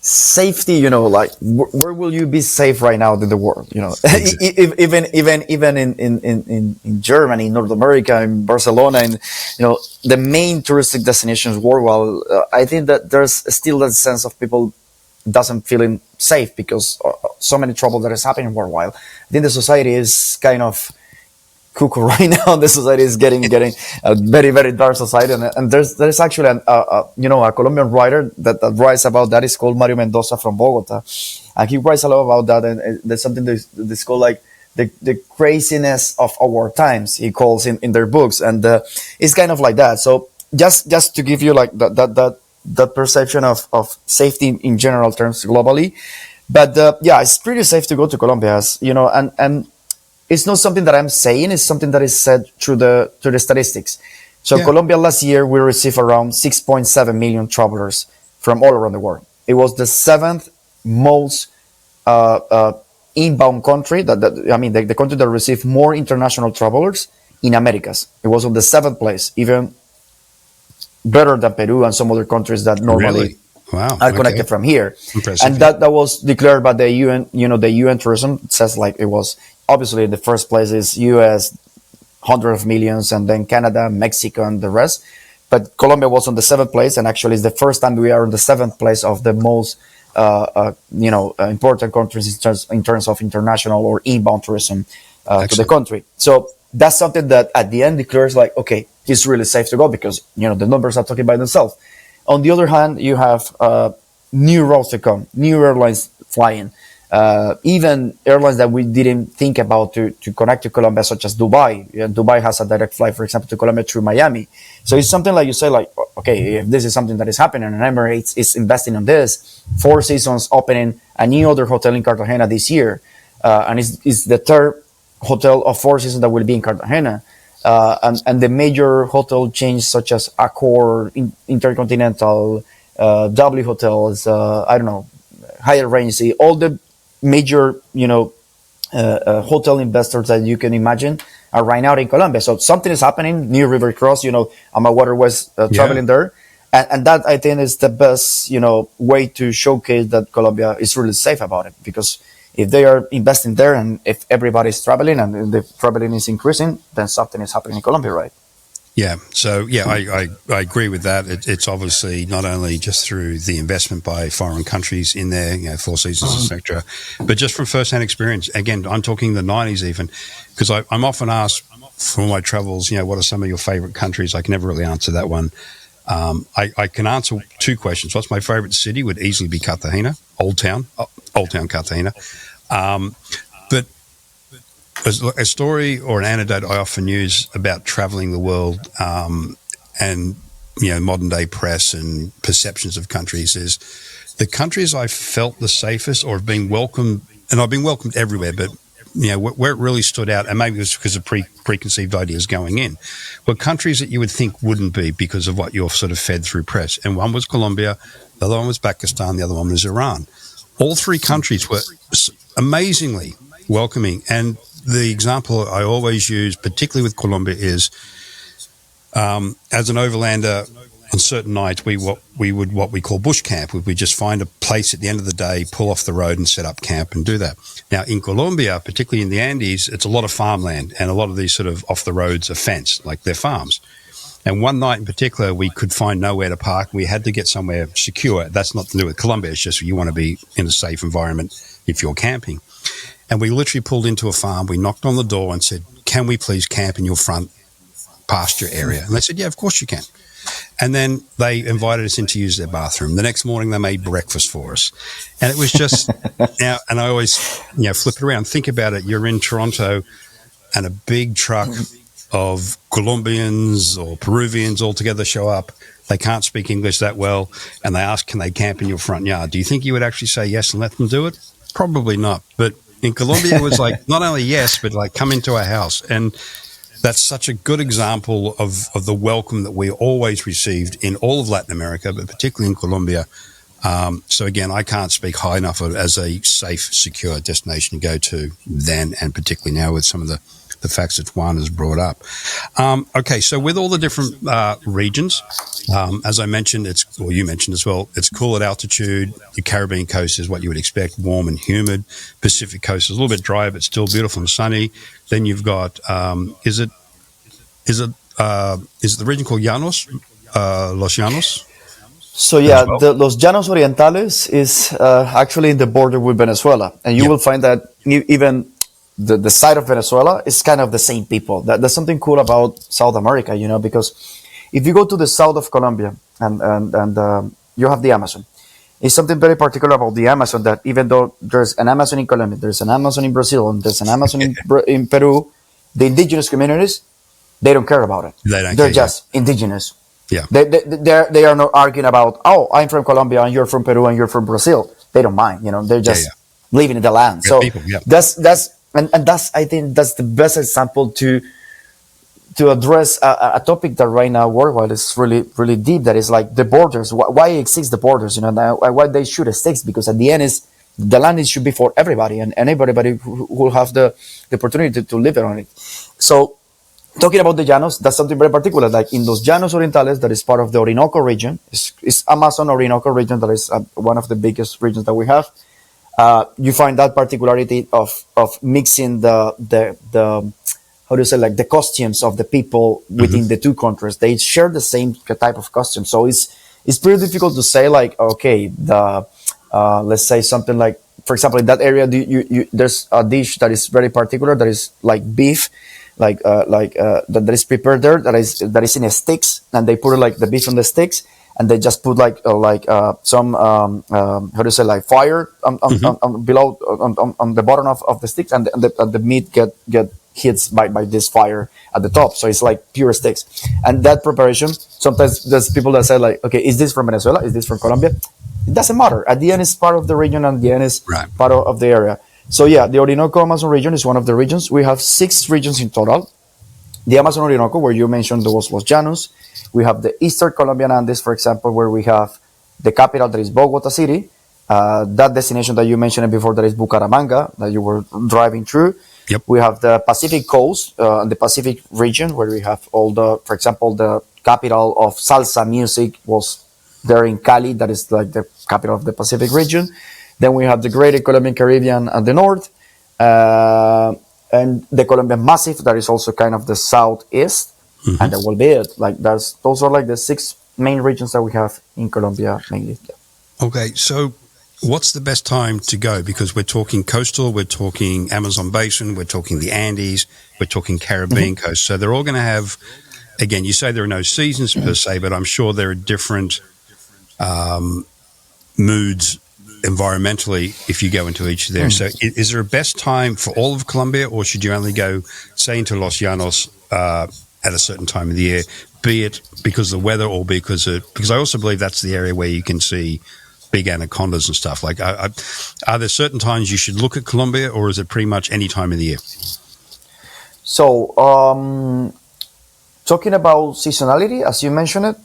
safety. Like where will you be safe right now in the world? Exactly. even in Germany, North America, in Barcelona, and the main touristic destinations worldwide. I think that there's still that sense of people doesn't feeling safe because so many trouble that is happening worldwide. I think the society is kind of cuckoo right now. The society is getting a very, very dark society, and there's actually a Colombian writer that writes about that. Is called Mario Mendoza from Bogota, and he writes a lot about that. And there's something that's called like the craziness of our times. He calls in their books, and it's kind of like that. So just to give you like that perception of safety in general terms globally, but it's pretty safe to go to Colombia, and it's not something that I'm saying. It's something that is said through the statistics. So Colombia last year, we received around 6.7 million travelers from all around the world. It was the seventh most inbound country. The country that received more international travelers in Americas. It was on the seventh place, even better than Peru and some other countries that normally are connected from here. Impressive. And that was declared by the UN. The UN tourism says like it was. Obviously, the first place is U.S., hundreds of millions, and then Canada, Mexico, and the rest. But Colombia was on the seventh place, and actually, it's the first time we are in the seventh place of the most, important countries in terms of international or inbound tourism to the country. So that's something that at the end declares like, okay, it's really safe to go because the numbers are talking by themselves. On the other hand, you have new routes to come, new airlines flying. Even airlines that we didn't think about to connect to Colombia, such as Dubai. Dubai has a direct flight, for example, to Colombia through Miami. So it's something like you say, like, okay, if this is something that is happening and Emirates is investing on this, Four Seasons opening a new other hotel in Cartagena this year. And it's the third hotel of Four Seasons that will be in Cartagena. And the major hotel chains such as Accor, Intercontinental, W Hotels, Hyatt Regency, all the major, hotel investors that you can imagine are right now in Colombia. So something is happening near River Cross. I'm a waterways traveling there, and that I think is the best, way to showcase that Colombia is really safe about it. Because if they are investing there, and if everybody is traveling and the traveling is increasing, then something is happening in Colombia, right? Yeah. So, I agree with that. It's obviously not only just through the investment by foreign countries in there, Four Seasons, etc., but just from first-hand experience. Again, I'm talking the 90s even, because I'm often asked for my travels, what are some of your favorite countries? I can never really answer that one. I can answer two questions. What's my favorite city? Would easily be Cartagena, Old Town Cartagena. But a story or an anecdote I often use about traveling the world and modern day press and perceptions of countries is the countries I felt the safest or have been welcomed, and I've been welcomed everywhere, but where it really stood out, and maybe it was because of preconceived ideas going in, were countries that you would think wouldn't be because of what you're sort of fed through press. And one was Colombia, the other one was Pakistan, the other one was Iran. All three countries were amazingly welcoming. And the example I always use, particularly with Colombia, is as an overlander, on certain nights we would what we call bush camp. We just find a place at the end of the day, pull off the road, and set up camp and do that. Now in Colombia, particularly in the Andes, it's a lot of farmland, and a lot of these sort of off the roads are fenced, like they're farms. And one night in particular, we could find nowhere to park. We had to get somewhere secure. That's not to do with Colombia. It's just you want to be in a safe environment if you're camping. And we literally pulled into a farm. We knocked on the door and said, "Can we please camp in your front pasture area?" And they said, "Yeah, of course you can." And then they invited us in to use their bathroom. The next morning, they made breakfast for us. And it was just, and I always, flip it around. Think about it. You're in Toronto and a big truck of Colombians or Peruvians all together show up. They can't speak English that well, and they ask, can they camp in your front yard? Do you think you would actually say yes and let them do it? Probably not. But in Colombia, it was like, not only yes, but like, come into our house. And that's such a good example of the welcome that we always received in all of Latin America, but particularly in Colombia. So again, I can't speak high enough of it as a safe, secure destination to go to then, and particularly now with some of the facts that Juan has brought up. Okay, so with all the different regions, as I mentioned, or you mentioned as well, it's cool at altitude. The Caribbean coast is what you would expect, warm and humid. Pacific coast is a little bit dry, but still beautiful and sunny. Then you've got, is it the region called Llanos, Los Llanos? So yeah, Los Llanos Orientales is actually in the border with Venezuela, and you will find that even the side of Venezuela is kind of the same people. There's something cool about South America, because if you go to the south of Colombia and you have the Amazon, it's something very particular about the Amazon, that even though there's an Amazon in Colombia, there's an Amazon in Brazil, and there's an Amazon in Peru, the indigenous communities, they don't care about it. They're just indigenous. Yeah. They are not arguing about, oh, I'm from Colombia and you're from Peru and you're from Brazil. They don't mind, They're just living in the land. So people, that's I think that's the best example to address a topic that right now worldwide is really, really deep. That is like the borders. Why exist the borders? Why they should exist? Because at the end is the land should be for everybody, and everybody who will have the opportunity to live on it. So, talking about the Llanos, that's something very particular. Like in those Llanos Orientales, that is part of the Orinoco region. It's Amazon Orinoco region, that is one of the biggest regions that we have. You find that particularity of mixing the how do you say, like the costumes of the people within the two countries. They share the same type of costume, so it's pretty difficult to say like, okay, let's say something like, for example, in that area, there's a dish that is very particular, that is like beef. That is prepared there, that is in sticks, and they put like the beef on the sticks, and they just put some how do you say, like fire on below on the bottom of the sticks, and the meat get hits by this fire at the top, so it's like pure sticks. And that preparation, sometimes there's people that say like, okay, is this from Venezuela, is this from Colombia? It doesn't matter. At the end, it's part of the region, and the end is part of the area. So yeah, the Orinoco Amazon region is one of the regions. We have 6 regions in total. The Amazon Orinoco, where you mentioned there was Los Llanos. We have the Eastern Colombian Andes, for example, where we have the capital, that is Bogota City. That destination that you mentioned before, that is Bucaramanga, that you were driving through. Yep. We have the Pacific coast, the Pacific region, where we have for example, the capital of salsa music was there in Cali. That is like the capital of the Pacific region. Then we have the Greater Colombian Caribbean at the north, and the Colombian Massif, that is also kind of the southeast, and that will be it. Like those are like the 6 main regions that we have in Colombia mainly. Yeah. Okay, so what's the best time to go? Because we're talking coastal, we're talking Amazon Basin, we're talking the Andes, we're talking Caribbean coast. So they're all going to have, again, you say there are no seasons per se, but I'm sure there are different moods environmentally if you go into each of there. So is there a best time for all of Colombia, or should you only go, say, into Los Llanos at a certain time of the year, be it because of the weather or because I also believe that's the area where you can see big anacondas and stuff. Like, are there certain times you should look at Colombia, or is it pretty much any time of the year? So, talking about seasonality, as you mentioned it,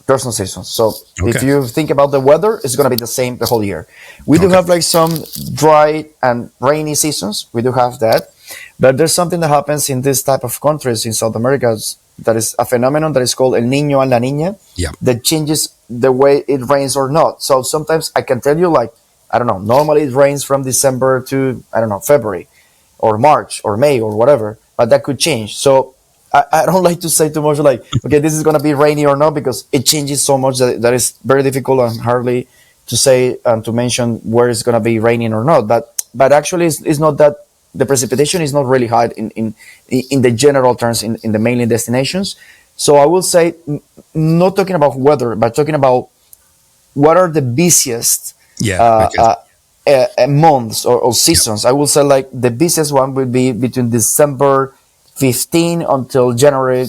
there's no season. So if you think about the weather, it's going to be the same the whole year. We do have like some dry and rainy seasons. We do have that. But there's something that happens in this type of countries in South America that is a phenomenon that is called El Niño and La Niña, that changes the way it rains or not. So sometimes I can tell you, like, I don't know, normally it rains from December to, I don't know, February or March or May or whatever, but that could change. So I don't like to say too much like, okay, this is going to be rainy or not, because it changes so much that is very difficult and hardly to say and to mention where it's going to be raining or not. But actually, it's not that the precipitation is not really high in the general terms in the mainland destinations. So I will say, not talking about weather, but talking about what are the busiest months or seasons. I will say like the busiest one will be between December 15 until January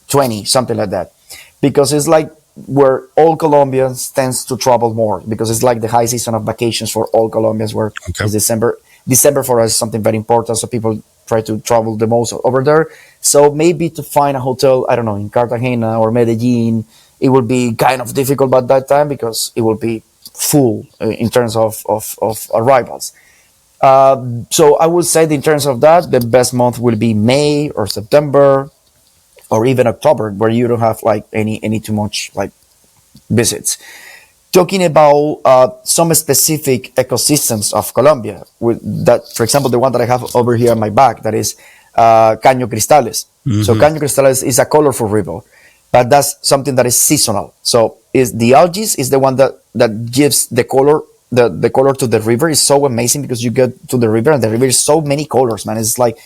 20, something like that, because it's like where all Colombians tends to travel more, because it's like the high season of vacations for all Colombians, where Okay. it's December. December for us is something very important, so people try to travel the most over there. So maybe to find a hotel, I don't know, in Cartagena or Medellin, it will be kind of difficult at that time because it will be full in terms of arrivals. So I would say that in terms of that, the best month will be May or September or even October, where you don't have like any too much like visits. Talking about some specific ecosystems of Colombia, with that, for example, the one that I have over here on my back, that is Caño Cristales. So Caño Cristales is a colorful river, but that's something that is seasonal. So is the algae is the one that gives the color. The color to the river is so amazing, because you get to the river and the river is so many colors, man. It's like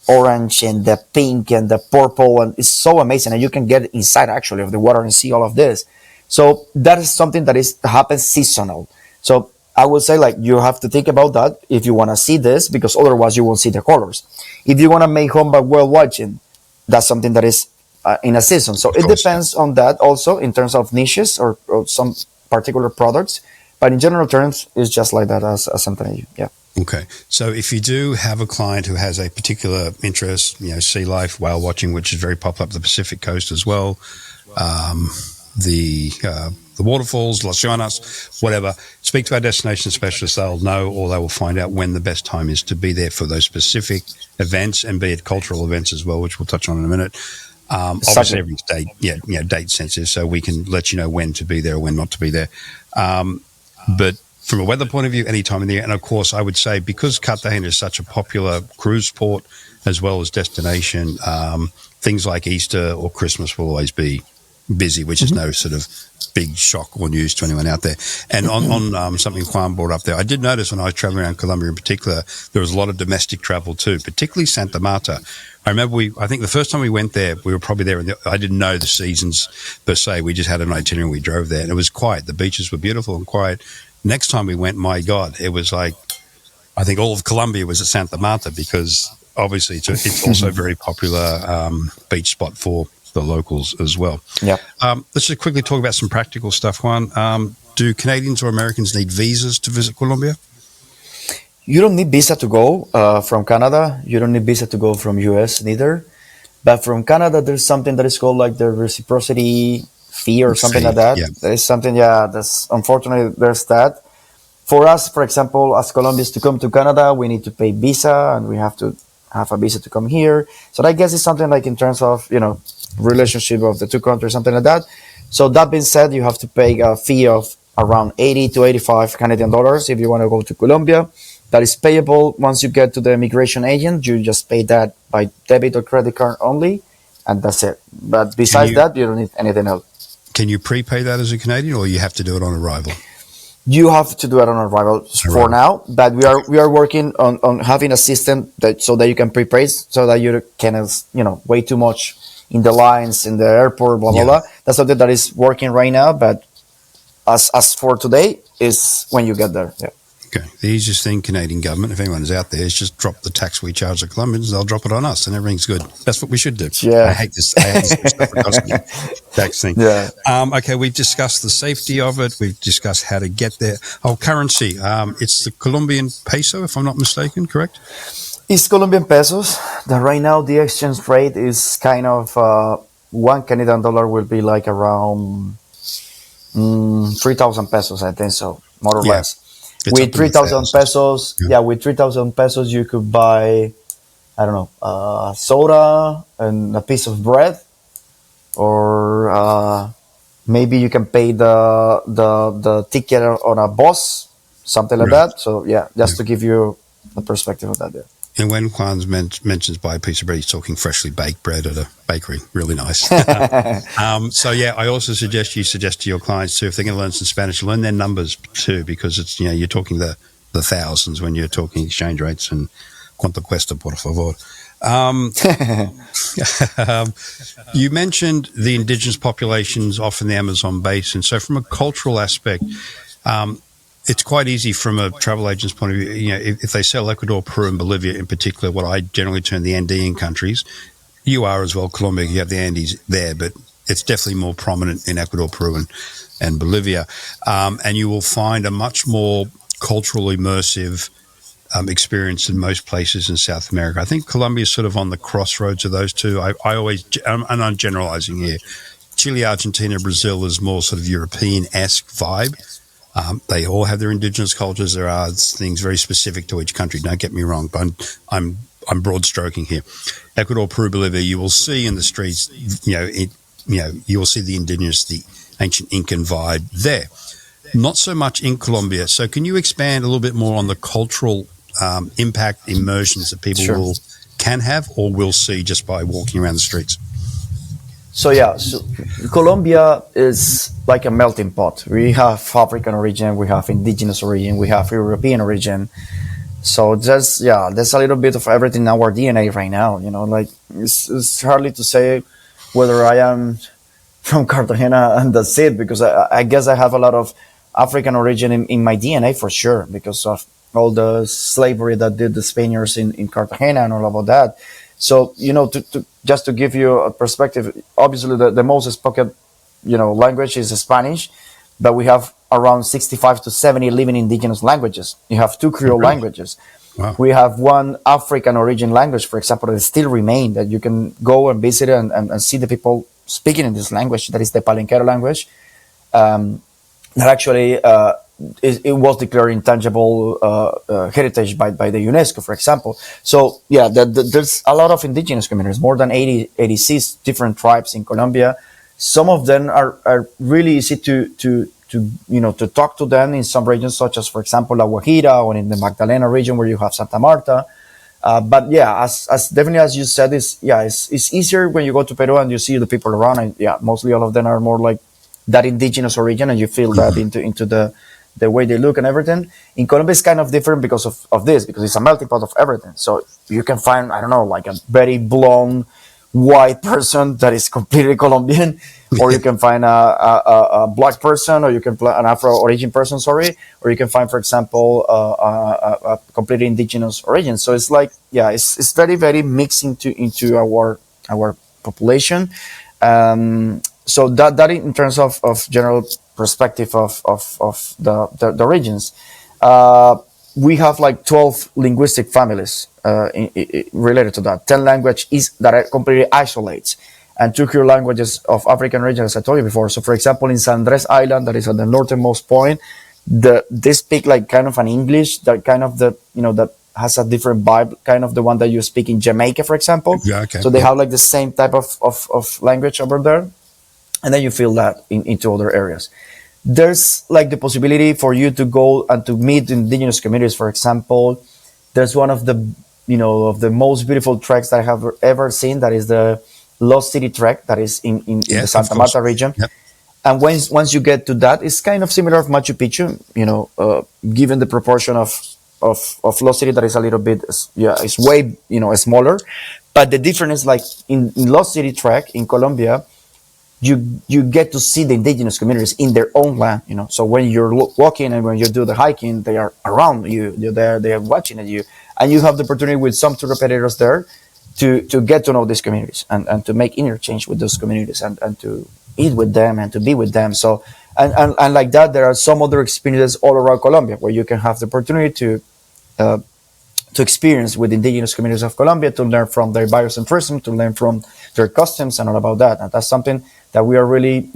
orange and the pink and the purple, and it's so amazing. And you can get inside actually of the water and see all of this. So that is something that happens seasonal. So I would say like you have to think about that if you want to see this, because otherwise you won't see the colors. If you want to make humpback whale watching, that's something that is in a season. So it depends on that also in terms of niches or some particular products. But in general terms, it's just like that as I'm telling you. Yeah. Okay. So if you do have a client who has a particular interest, sea life, whale watching, which is very popular up the Pacific coast as well, the waterfalls, Las Llanas, whatever, speak to our destination specialist. They'll know, or they will find out when the best time is to be there for those specific events, and be it cultural events as well, which we'll touch on in a minute. Obviously, every state, date sensitive, so we can let you know when to be there or when not to be there. But from a weather point of view, any time of the year, and of course, I would say because Cartagena is such a popular cruise port as well as destination, things like Easter or Christmas will always be busy, which is no sort of big shock or news to anyone out there. And on something Juan brought up there, I did notice when I was traveling around Colombia in particular, there was a lot of domestic travel too, particularly Santa Marta. I remember I think the first time we went there, we were probably there, I didn't know the seasons per se. We just had an itinerary, we drove there, and it was quiet. The beaches were beautiful and quiet. Next time we went, my God, it was like, I think all of Colombia was at Santa Marta, because obviously it's also a very popular beach spot for the locals as well. Yeah. Let's just quickly talk about some practical stuff, Juan. Do Canadians or Americans need visas to visit Colombia? You don't need visa to go from Canada. You don't need visa to go from US neither. But from Canada, there's something that is called like the reciprocity fee or something like that. Yeah. There is something, that's unfortunately there's that. For us, for example, as Colombians to come to Canada, we need to pay visa, and we have to have a visa to come here. So I guess it's something like in terms of, relationship of the two countries, something like that. So that being said, you have to pay a fee of around 80 to 85 Canadian dollars if you want to go to Colombia. That is payable once you get to the immigration agent. You just pay that by debit or credit card only, and that's it. But besides that, you don't need anything else. Can you prepay that as a Canadian, or you have to do it on arrival? You have to do it on arrival for now, but we are working on having a system so that you can prepay, so that you can wait too much in the lines in the airport, blah blah blah. That's something that is working right now, but as for today is when you get there. Yeah. Okay. The easiest thing, Canadian government, if anyone is out there, is just drop the tax we charge the Colombians. They'll drop it on us, and everything's good. That's what we should do. Yeah. I hate this tax thing. Yeah. Okay, we've discussed the safety of it. We've discussed how to get there. Oh, currency. It's the Colombian peso, if I'm not mistaken, correct? It's Colombian pesos. That right now the exchange rate is kind of 1 Canadian dollar will be like around 3,000 pesos, I think so, more or less. It's with 3,000 pesos, with 3,000 pesos, you could buy, I don't know, soda and a piece of bread, or maybe you can pay the ticket on a bus, something like that. So just to give you a perspective of that there. And when Juan mentions buy a piece of bread, he's talking freshly baked bread at a bakery. Really nice. I also suggest to your clients too, if they're going to learn some Spanish, learn their numbers too, because it's, you're talking the thousands when you're talking exchange rates and cuánto cuesta, por favor. You mentioned the indigenous populations off in the Amazon basin. So from a cultural aspect, it's quite easy from a travel agent's point of view. If they sell Ecuador, Peru, and Bolivia in particular, what I generally term the Andean countries, you are as well, Colombia, you have the Andes there, but it's definitely more prominent in Ecuador, Peru, and Bolivia. And you will find a much more cultural immersive experience in most places in South America. I think Colombia is sort of on the crossroads of those two. I always, and I'm generalizing here, Chile, Argentina, Brazil is more sort of European-esque vibe. They all have their indigenous cultures. There are things very specific to each country. Don't get me wrong, but I'm broad stroking here. Ecuador, Peru, Bolivia, you will see in the streets, you will see the indigenous, the ancient Incan vibe there. Not so much in Colombia. So can you expand a little bit more on the cultural impact, immersions that people can have or will see just by walking around the streets? So Colombia is like a melting pot. We have African origin, we have indigenous origin, we have European origin. So there's a little bit of everything in our DNA right now. Like it's hardly to say whether I am from Cartagena and that's it, because I guess I have a lot of African origin in my DNA for sure, because of all the slavery that did the Spaniards in Cartagena and all about that. So, just to give you a perspective, obviously the most spoken, language is Spanish, but we have around 65 to 70 living indigenous languages. You have 2 Creole languages. Wow. We have 1 African origin language, for example, that still remain, that you can go and visit and see the people speaking in this language. That is the Palenquero language. That actually it was declared intangible heritage by the UNESCO, for example. So there's a lot of indigenous communities, more than 86 different tribes in Colombia. Some of them are really easy to talk to them in some regions, such as, for example, La Guajira, or in the Magdalena region where you have Santa Marta. But as definitely as you said, it's easier when you go to Peru and you see the people around, and mostly all of them are more like that indigenous origin, and you feel that into the way they look and everything. In Colombia, it's kind of different because of this, because it's a melting pot of everything. So you can find, I don't know, like a very blonde white person that is completely Colombian, or you can find a black person, or you can find an Afro origin person, or you can find, for example, a completely indigenous origin. So it's like, it's very, very mixed into our population. So that in terms of general perspective of the regions, we have like 12 linguistic families related to that. 10 languages that are completely isolates, and 2 Creole languages of African origin, as I told you before. So, for example, in San Andres Island, that is at the northernmost point, they speak like kind of an English that kind of that has a different vibe, kind of the one that you speak in Jamaica, for example. Yeah, okay. So they have like the same type of language over there. And then you feel that into other areas. There's like the possibility for you to go and to meet indigenous communities. For example, there's one of the most beautiful treks that I have ever seen. That is the Lost City trek that is in the Santa Marta region. Yep. And once you get to that, it's kind of similar to Machu Picchu, given the proportion of Lost City that is a little bit, it's way, smaller. But the difference is like in Lost City trek in Colombia, you get to see the indigenous communities in their own land, So when you're walking and when you do the hiking, they are around you. You're there, they are watching at you, and you have the opportunity with some tour operators there to get to know these communities and to make interchange with those communities and to eat with them and to be with them. So and like that, there are some other experiences all around Colombia where you can have the opportunity to experience with indigenous communities of Colombia, to learn from their biocentrism, to learn from their customs and all about that. And that's something that we are really,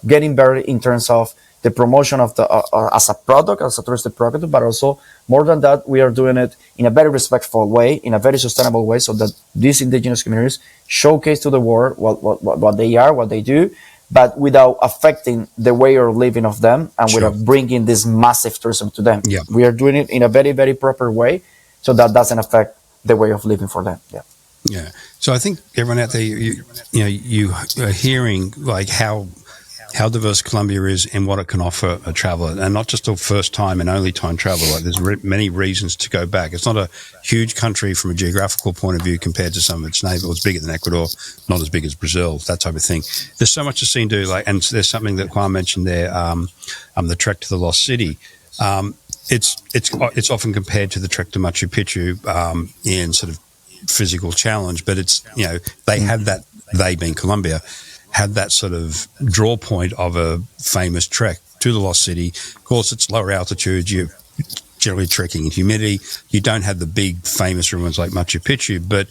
getting better in terms of the promotion of the as a product, as a touristic product, but also more than that, we are doing it in a very respectful way, in a very sustainable way, so that these indigenous communities showcase to the world what they are, what they do, but without affecting the way of living of them and without bringing this massive tourism to them. Yeah. We are doing it in a very, very proper way, so that doesn't affect the way of living for them. Yeah. Yeah. So I think everyone out there, you are hearing like how diverse Colombia is and what it can offer a traveler, and not just a first time and only time traveler. Like there's many reasons to go back. It's not a huge country from a geographical point of view compared to some of its neighbors. It's bigger than Ecuador, not as big as Brazil, that type of thing. There's so much to see and do. And there's something that Juan mentioned there, the trek to the Lost City. It's often compared to the trek to Machu Picchu in sort of physical challenge, but it's they have that, they being Colombia, had that sort of draw point of a famous trek to the lost city. Of course, it's lower altitude. You're generally trekking in humidity. You don't have the big famous ruins like Machu Picchu, but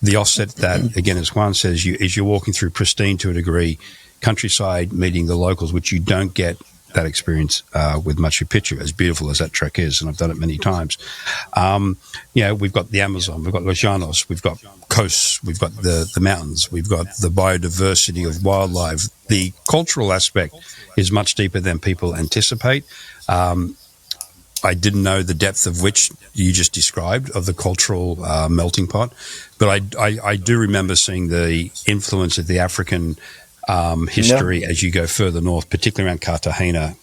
the offset that, again, as Juan says, you're walking through pristine, to a degree, countryside, meeting the locals, which you don't get that experience with Machu Picchu, as beautiful as that trek is, and I've done it many times. We've got the Amazon, we've got Los Llanos, we've got coasts, we've got the mountains, we've got the biodiversity of wildlife. The cultural aspect is much deeper than people anticipate. I didn't know the depth of which you just described, of the cultural melting pot, but I do remember seeing the influence of the African history as you go further north, particularly around Cartagena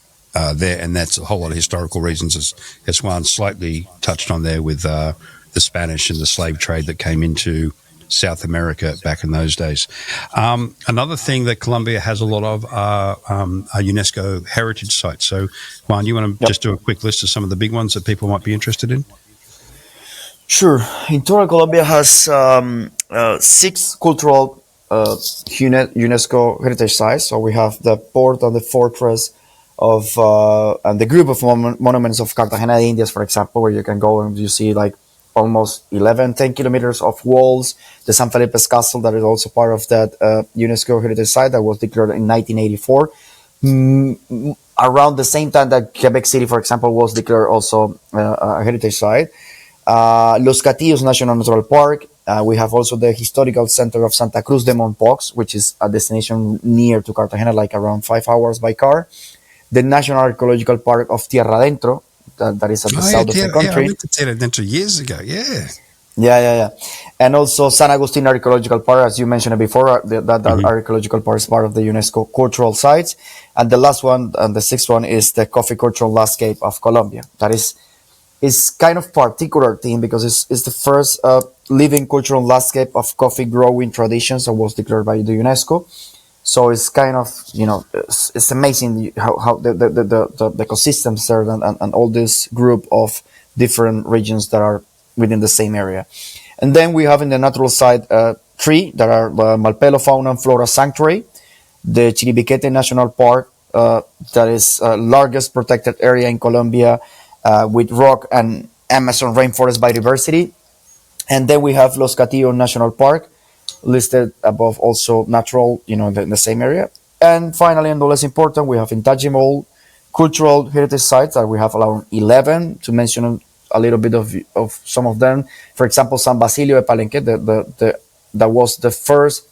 there, and that's a whole lot of historical reasons, as Juan slightly touched on there, with the Spanish and the slave trade that came into South America back in those days. Another thing that Colombia has a lot of are UNESCO heritage sites. So, Juan, you want to just do a quick list of some of the big ones that people might be interested in? Sure. In total, Colombia has 6 cultural UNESCO heritage sites. So we have the port and the fortress of and the group of monuments of Cartagena de Indias, for example, where you can go and you see like almost 10 kilometers of walls. The San Felipe's Castle, that is also part of that UNESCO heritage site, that was declared in 1984. Around the same time that Quebec City, for example, was declared also a heritage site. Los Catillos National Natural Park. We have also the historical center of Santa Cruz de Mompox, which is a destination near to Cartagena, like around 5 hours by car. The National Archaeological Park of Tierra Adentro, that is at the south of the country. I went to Tierra Adentro years ago, Yeah. And also San Agustin Archaeological Park, as you mentioned before, that archaeological park is part of the UNESCO cultural sites. And the last one, and the 6th one, is the coffee cultural landscape of Colombia. That is kind of particular thing because it's the first living cultural landscape of coffee growing traditions that was declared by the UNESCO. So it's kind of, it's amazing how the ecosystems there and all this group of different regions that are within the same area. And then we have in the natural side 3 that are the Malpelo Fauna and Flora Sanctuary, the Chiribiquete National Park, that is largest protected area in Colombia with rock and Amazon rainforest biodiversity. And then we have Los Catillos National Park, listed above, also natural, in the same area. And finally, and no less important, we have intangible cultural heritage sites that we have around 11, to mention a little bit of some of them. For example, San Basilio de Palenque, that was the first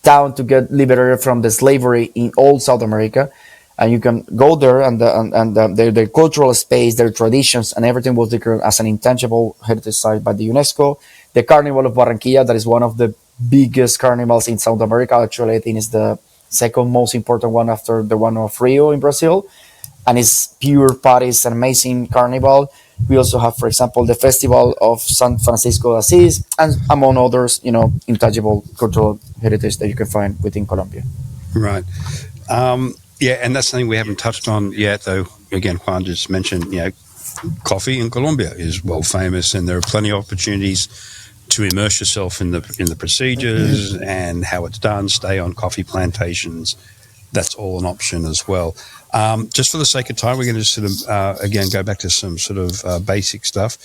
town to get liberated from the slavery in all South America. And you can go there, and their cultural space, their traditions, and everything was declared as an intangible heritage site by the UNESCO. The Carnival of Barranquilla, that is one of the biggest carnivals in South America. Actually, I think it's the second most important one after the one of Rio in Brazil. And it's pure parties, an amazing carnival. We also have, for example, the Festival of San Francisco de Asís, and among others, intangible cultural heritage that you can find within Colombia. Right. And that's something we haven't touched on yet, though. Again, Juan just mentioned, coffee in Colombia is well famous, and there are plenty of opportunities to immerse yourself in the procedures and how it's done. Stay on coffee plantations. That's all an option as well. Just for the sake of time, we're going to sort of, again, go back to some sort of basic stuff.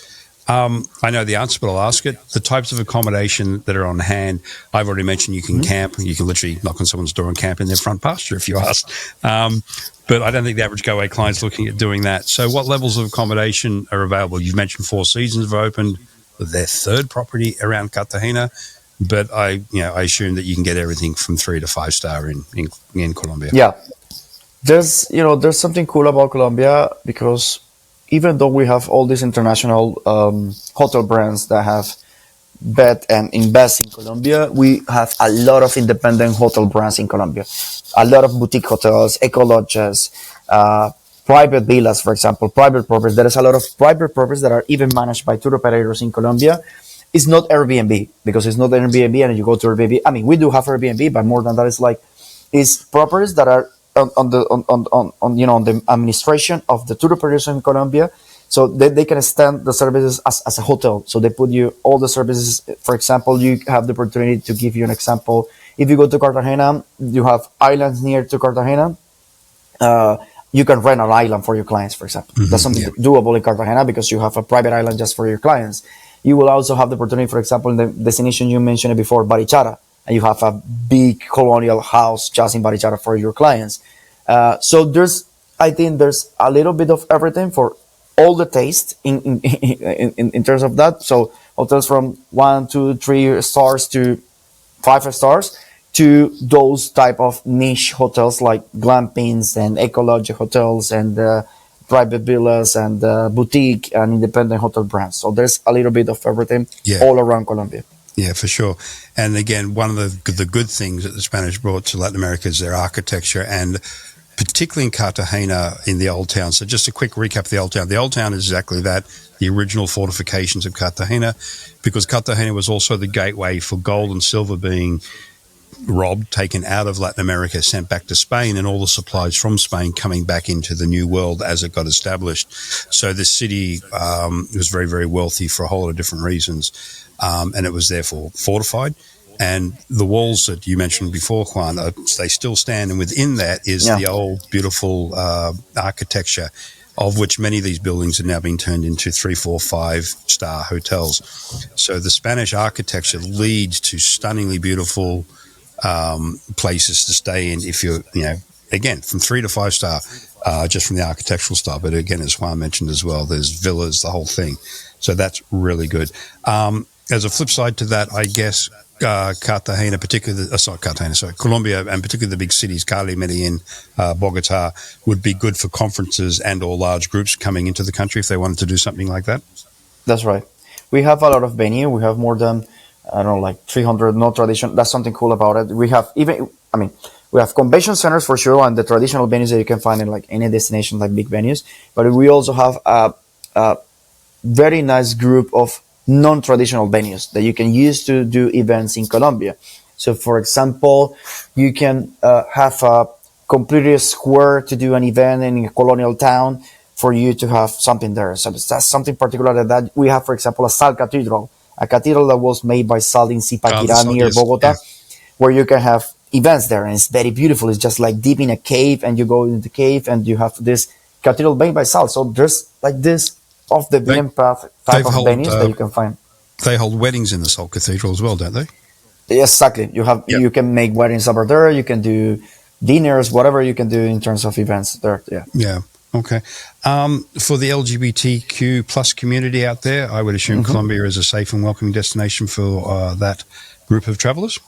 I know the answer, but I'll ask it. The types of accommodation that are on hand, I've already mentioned you can camp. You can literally knock on someone's door and camp in their front pasture if you ask. But I don't think the average Goway client's looking at doing that. So what levels of accommodation are available? You've mentioned Four Seasons have opened their 3rd property around Cartagena, but I assume that you can get everything from 3 to 5 star in Colombia. Yeah. There's something cool about Colombia, because even though we have all these international hotel brands that have bet and invest in Colombia, we have a lot of independent hotel brands in Colombia. A lot of boutique hotels, eco lodges, private villas, for example, private properties. There is a lot of private properties that are even managed by tour operators in Colombia. It's not Airbnb, because it's not Airbnb and you go to Airbnb. I mean, we do have Airbnb, but more than that, it's properties that are on the administration of the tour operation in Colombia. So they can extend the services as a hotel. So they put you all the services. For example, you have the opportunity to give you an example. If you go to Cartagena, you have islands near to Cartagena. You can rent an island for your clients, for example. That's something doable in Cartagena because you have a private island just for your clients. You will also have the opportunity, for example, in the destination you mentioned before, Barichara, and you have a big colonial house just in Barichara for your clients. So I think there's a little bit of everything for all the taste in terms of that. So hotels from 1, 2, 3 stars to 5 stars to those type of niche hotels like glampings and ecology hotels and private villas and boutique and independent hotel brands. So there's a little bit of everything all around Colombia. Yeah, for sure. And again, one of the good things that the Spanish brought to Latin America is their architecture, and particularly in Cartagena in the Old Town. So just a quick recap of the Old Town. The Old Town is exactly that, the original fortifications of Cartagena, because Cartagena was also the gateway for gold and silver being robbed, taken out of Latin America, sent back to Spain, and all the supplies from Spain coming back into the New World as it got established. So this city was very, very wealthy for a whole lot of different reasons, and it was therefore fortified. And the walls that you mentioned before, Juan, they still stand, and within that is the old, beautiful architecture, of which many of these buildings have now been turned into 3, 4, 5-star hotels. So the Spanish architecture leads to stunningly beautiful places to stay in if you're, again, from 3 to 5 star, just from the architectural style. But again, as Juan mentioned as well, there's villas, the whole thing. So that's really good. As a flip side to that, I guess Cartagena, particularly, Colombia, and particularly the big cities, Cali, Medellin, Bogota, would be good for conferences and or large groups coming into the country if they wanted to do something like that. That's right. We have a lot of venue. We have more than, I don't know, like 300 no tradition. That's something cool about it. We have we have convention centers for sure, and the traditional venues that you can find in like any destination, like big venues. But we also have a very nice group of non-traditional venues that you can use to do events in Colombia. So, for example, you can have a completely square to do an event in a colonial town for you to have something there. So that's something particular that we have, for example, a salt cathedral, a cathedral that was made by salt in Zipaquirá near Bogota, where you can have events there, and it's very beautiful. It's just like deep in a cave, and you go into the cave, and you have this cathedral made by salt. So there's like this off the beaten path type of venues that you can find. They hold weddings in the Salt Cathedral as well, don't they? Exactly. You can make weddings over there. You can do dinners, whatever you can do in terms of events there. Yeah. Okay. For the LGBTQ plus community out there, I would assume Colombia is a safe and welcoming destination for that group of travelers.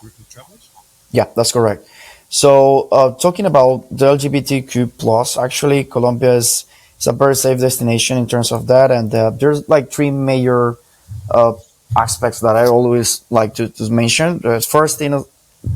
Yeah, that's correct. So talking about the LGBTQ plus, actually, Colombia is a very safe destination in terms of that. And there's like 3 major aspects that I always like to mention. First,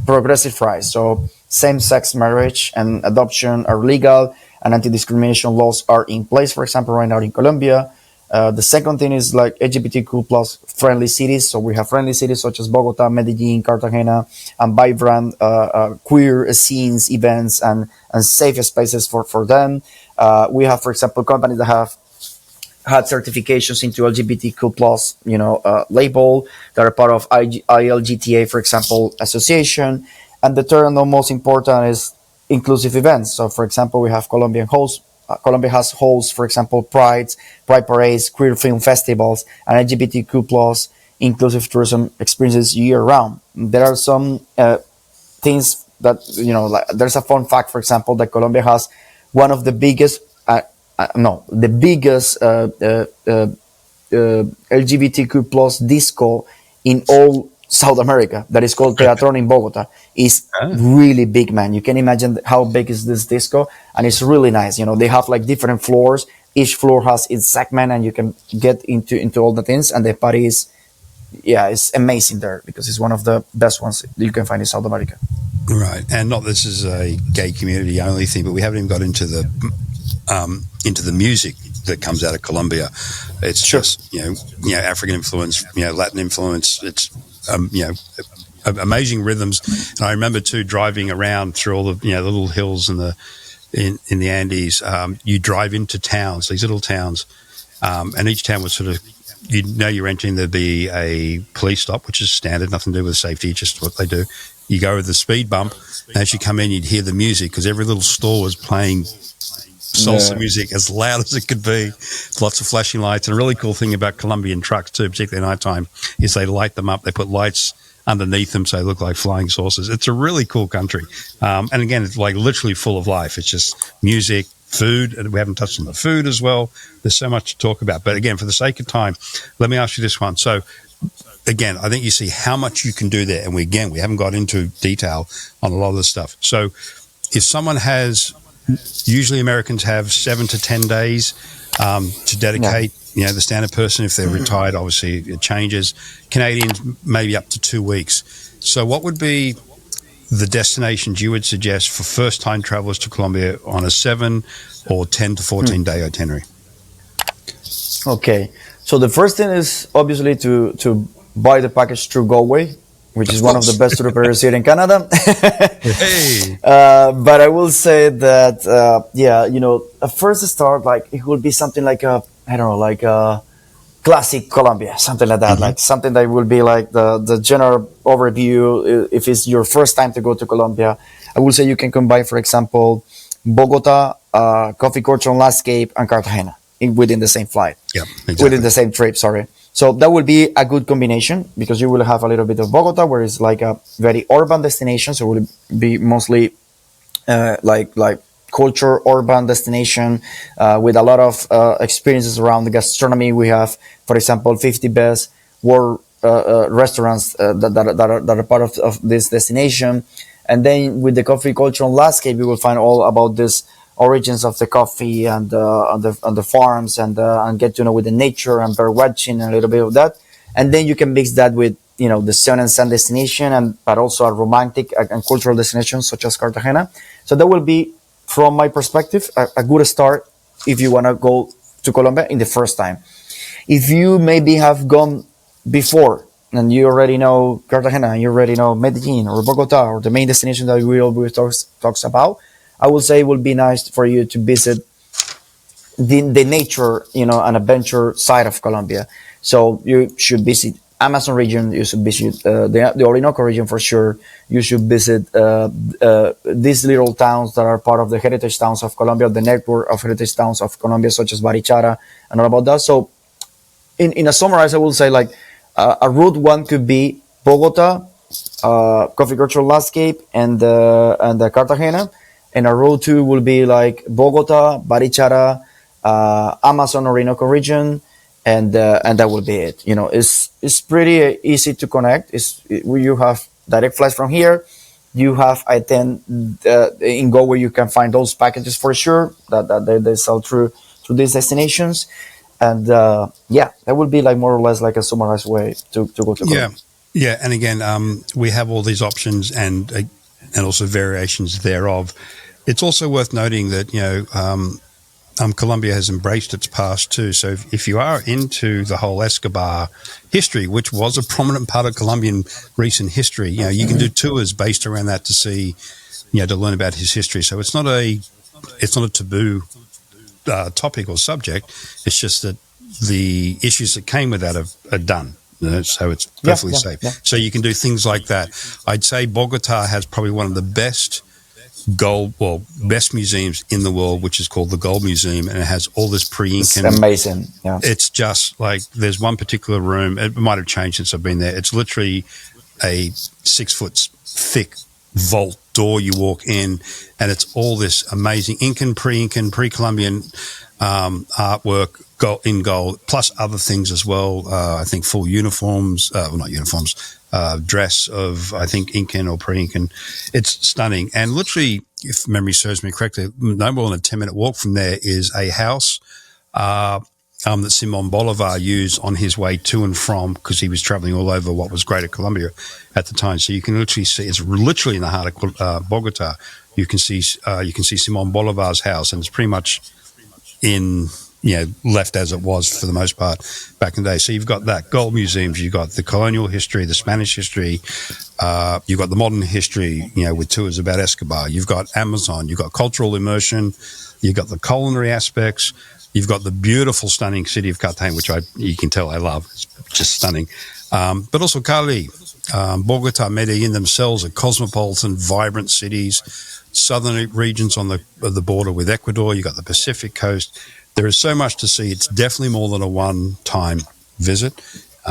progressive rights. So same-sex marriage and adoption are legal, and anti-discrimination laws are in place, for example, right now in Colombia. The second thing is like LGBTQ plus friendly cities. So we have friendly cities such as Bogota, Medellin, Cartagena, and vibrant queer scenes, events, and safe spaces for them. We have, for example, companies that have had certifications into LGBTQ plus, label that are part of ILGTA, for example, association. And the third and the most important is inclusive events. So, for example, we have Colombian hosts. Colombia has hosts, for example, pride parades, queer film festivals, and LGBTQ plus inclusive tourism experiences year round. There are some things that, like there's a fun fact, for example, that Colombia has one of the biggest, the biggest LGBTQ plus disco in all South America, that is called Teatron in Bogota. Is really big, man. You can imagine how big is this disco, and it's really nice. They have like different floors. Each floor has its segment, and you can get into all the things. And the party is, it's amazing there because it's one of the best ones you can find in South America. Right, and not this is a gay community only thing, but we haven't even got into the music that comes out of Colombia. It's just African influence, Latin influence. It's amazing rhythms. And I remember too driving around through all the the little hills in the Andes. You drive into towns, these little towns, and each town was sort of, you're entering, there'd be a police stop, which is standard, nothing to do with safety, just what they do. You go over the speed bump, and as you come in, you'd hear the music because every little store was playing salsa music as loud as it could be. Lots of flashing lights. And a really cool thing about Colombian trucks too, particularly at nighttime, is they light them up. They put lights underneath them so they look like flying saucers. It's a really cool country. And again, it's like literally full of life. It's just music, food, and we haven't touched on the food as well. There's so much to talk about. But again, for the sake of time, let me ask you this one. So again, I think you see how much you can do there. And we haven't got into detail on a lot of this stuff. So if someone has, usually Americans have 7 to 10 days to dedicate. The standard person, if they're retired, obviously it changes. Canadians, maybe up to 2 weeks. So what would be the destinations you would suggest for first-time travelers to Colombia on a 7 or 10 to 14-day itinerary? Okay. So the first thing is obviously to buy the package through Goway, which is one of the best tour operators here in Canada. Hey. But I will say that, a first start, like it will be something like a classic Colombia, something like that, like something that will be like the general overview. If it's your first time to go to Colombia, I will say you can combine, for example, Bogota, coffee culture and landscape, and Cartagena within the same flight. Yeah, exactly. Within the same trip, sorry. So that will be a good combination because you will have a little bit of Bogota, where it's like a very urban destination. So it will be mostly like culture, urban destination with a lot of experiences around the gastronomy. We have, for example, 50 best world restaurants that are part of this destination. And then with the coffee culture and landscape, you will find all about this origins of the coffee and on the farms and get to know with the nature and bird watching and a little bit of that. And then you can mix that with the sun and sun destination but also a romantic and cultural destination such as Cartagena. So that will be, from my perspective, a good start if you want to go to Colombia in the first time. If you maybe have gone before and you already know Cartagena and you already know Medellin or Bogota or the main destination that we always talks about, I would say it would be nice for you to visit the nature, and adventure side of Colombia. So you should visit Amazon region. You should visit the Orinoco region for sure. You should visit these little towns that are part of the heritage towns of Colombia, the network of heritage towns of Colombia, such as Barichara and all about that. So in a summarize, I will say like a route one could be Bogota, coffee cultural landscape, and Cartagena. And a road 2 will be like Bogota, Barichara, Amazon Orinoco region, and that will be it. It's pretty easy to connect. You have direct flights from here. You have, I think, in Go where you can find those packages for sure that they sell through these destinations, and that would be like more or less like a summarized way to go to Colombia. Yeah, and again, we have all these options and also variations thereof. It's also worth noting that, Colombia has embraced its past too. So if you are into the whole Escobar history, which was a prominent part of Colombian recent history, you can do tours based around that to see, to learn about his history. So it's not a taboo topic or subject. It's just that the issues that came with that are done. So it's perfectly safe. Yeah. So you can do things like that. I'd say Bogota has probably one of the best museums in the world, which is called the Gold Museum, and it has all this pre-Incan. It's amazing. Yeah. It's just like there's one particular room. It might have changed since I've been there. It's literally a 6 foot thick vault door you walk in, and it's all this amazing Incan, pre-Columbian artwork in gold, plus other things as well. I think full uniforms, not uniforms, dress of, I think, Incan or pre-Incan. It's stunning. And literally, if memory serves me correctly, no more than a 10-minute walk from there is a house that Simon Bolivar used on his way to and from, because he was traveling all over what was Greater Colombia at the time. So you can literally see, it's literally in the heart of Bogota. You can see Simon Bolivar's house, and it's pretty much in left as it was for the most part back in the day. So you've got that gold museums, you've got the colonial history, the Spanish history, you've got the modern history, with tours about Escobar. You've got Amazon, you've got cultural immersion, you've got the culinary aspects, you've got the beautiful, stunning city of Cartagena, which you can tell I love. It's just stunning. But also Cali, Bogota, Medellin themselves are cosmopolitan, vibrant cities. Southern regions on the border with Ecuador, you've got the Pacific coast. There is so much to see. It's definitely more than a one-time visit.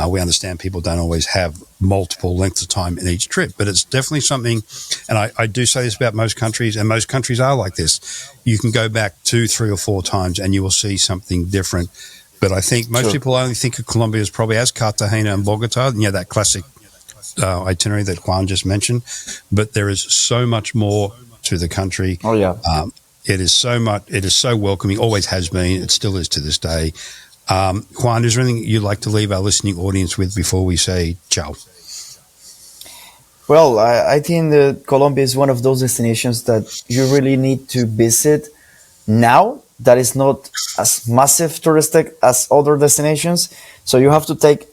We understand people don't always have multiple lengths of time in each trip, but it's definitely something, and I do say this about most countries, and most countries are like this. You can go back 2, 3, or 4 times and you will see something different. But I think most people only think of Colombia as probably as Cartagena and Bogota, that classic itinerary that Juan just mentioned. But there is so much more to the country. Oh, yeah. It is so welcoming, always has been, it still is to this day. Juan, is there anything you'd like to leave our listening audience with before we say ciao? Well, I think that Colombia is one of those destinations that you really need to visit now, that is not as massive touristic as other destinations. So you have to take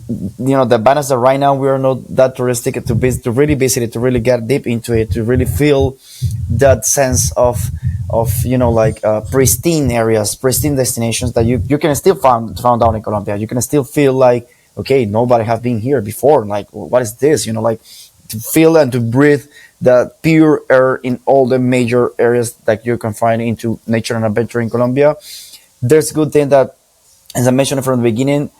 the advantage that right now we are not that touristic to really visit it, to really get deep into it, to really feel that sense of pristine areas, pristine destinations that you can still found out in Colombia. You can still feel like, okay, nobody have been here before. Like, what is this? To feel and to breathe the pure air in all the major areas that you can find into nature and adventure in Colombia. There's a good thing that, as I mentioned from the beginning,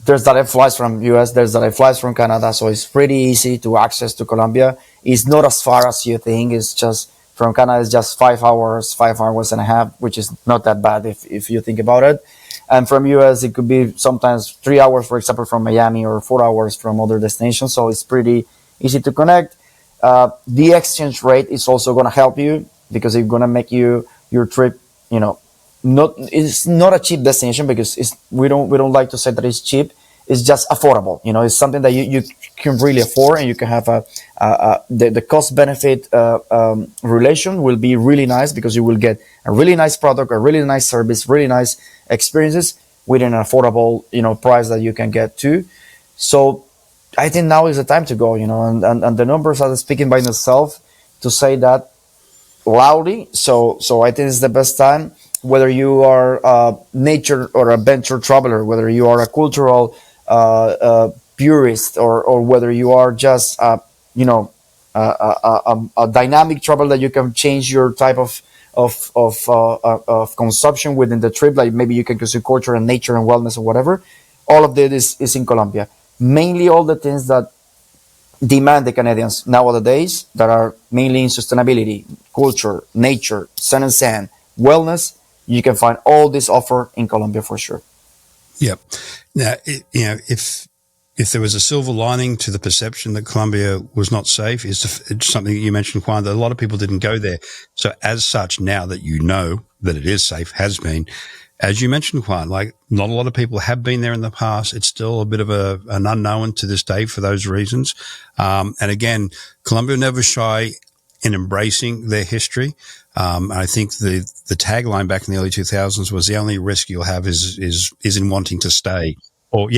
there's direct flights from US, there's direct flights from Canada, so it's pretty easy to access to Colombia. It's not as far as you think. It's just from Canada, it's just 5 hours and a half, which is not that bad if you think about it. And from US, it could be sometimes 3 hours, for example, from Miami, or 4 hours from other destinations. So it's pretty easy to connect. The exchange rate is also going to help you, because it's going to make your trip, it's not a cheap destination, because we don't like to say that it's cheap. It's just affordable. It's something that you can really afford, and you can have the cost benefit relation will be really nice, because you will get a really nice product, a really nice service, really nice experiences within an affordable price that you can get to. So I think now is the time to go. And the numbers are speaking by themselves to say that loudly. So I think it's the best time. Whether you are a nature or adventure traveler, whether you are a cultural purist, or whether you are just a dynamic traveler, that you can change your type of consumption within the trip, like maybe you can consume culture and nature and wellness or whatever. All of this is in Colombia. Mainly all the things that demand the Canadians nowadays, that are mainly in sustainability, culture, nature, sun and sand, wellness. You can find all this offer in Colombia for sure. Yep. Now, if there was a silver lining to the perception that Colombia was not safe, it's something that you mentioned, Juan, that a lot of people didn't go there. So as such, now that you know that it is safe, has been, as you mentioned, Juan, like not a lot of people have been there in the past. It's still a bit of an unknown to this day for those reasons. And again, Colombia never shy in embracing their history. I think the tagline back in the early 2000s was, the only risk you'll have is in wanting to stay, or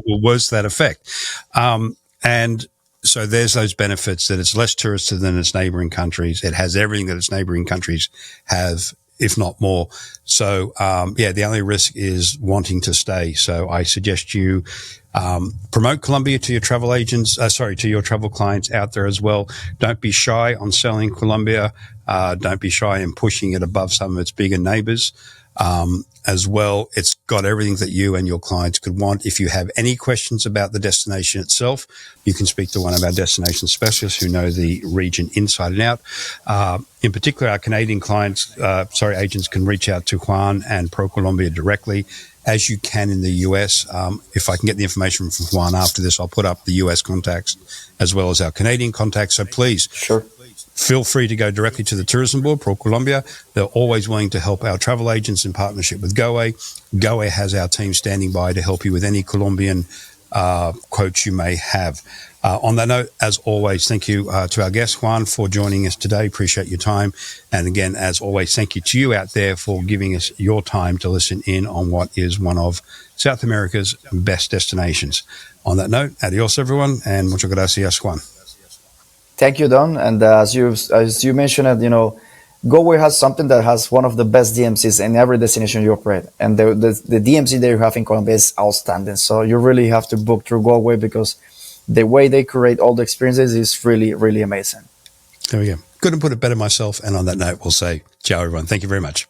words to that effect. And so there's those benefits, that it's less tourists than its neighboring countries. It has everything that its neighboring countries have, if not more. So, the only risk is wanting to stay. So I suggest you promote Colombia to your travel agents, to your travel clients out there as well. Don't be shy on selling Colombia. Don't be shy in pushing it above some of its bigger neighbors. As well, it's got everything that you and your clients could want. If you have any questions about the destination itself, you can speak to one of our destination specialists who know the region inside and out. In particular, our Canadian agents can reach out to Juan and PROCOLOMBIA directly, as you can in the US. If I can get the information from Juan after this, I'll put up the US contacts as well as our Canadian contacts. So please, feel free to go directly to the tourism board, PROCOLOMBIA. They're always willing to help our travel agents in partnership with Goway. Goway has our team standing by to help you with any Colombian quotes you may have. On that note, as always, thank you to our guest, Juan, for joining us today. Appreciate your time. And again, as always, thank you to you out there for giving us your time to listen in on what is one of South America's best destinations. On that note, adios, everyone, and muchas gracias, Juan. Thank you, Don. And as you mentioned, Goway has something that has one of the best DMCs in every destination you operate, and the DMC that you have in Colombia is outstanding. So you really have to book through Goway because the way they create all the experiences is really, really amazing. There we go. Couldn't put it better myself. And on that note, we'll say ciao, everyone. Thank you very much.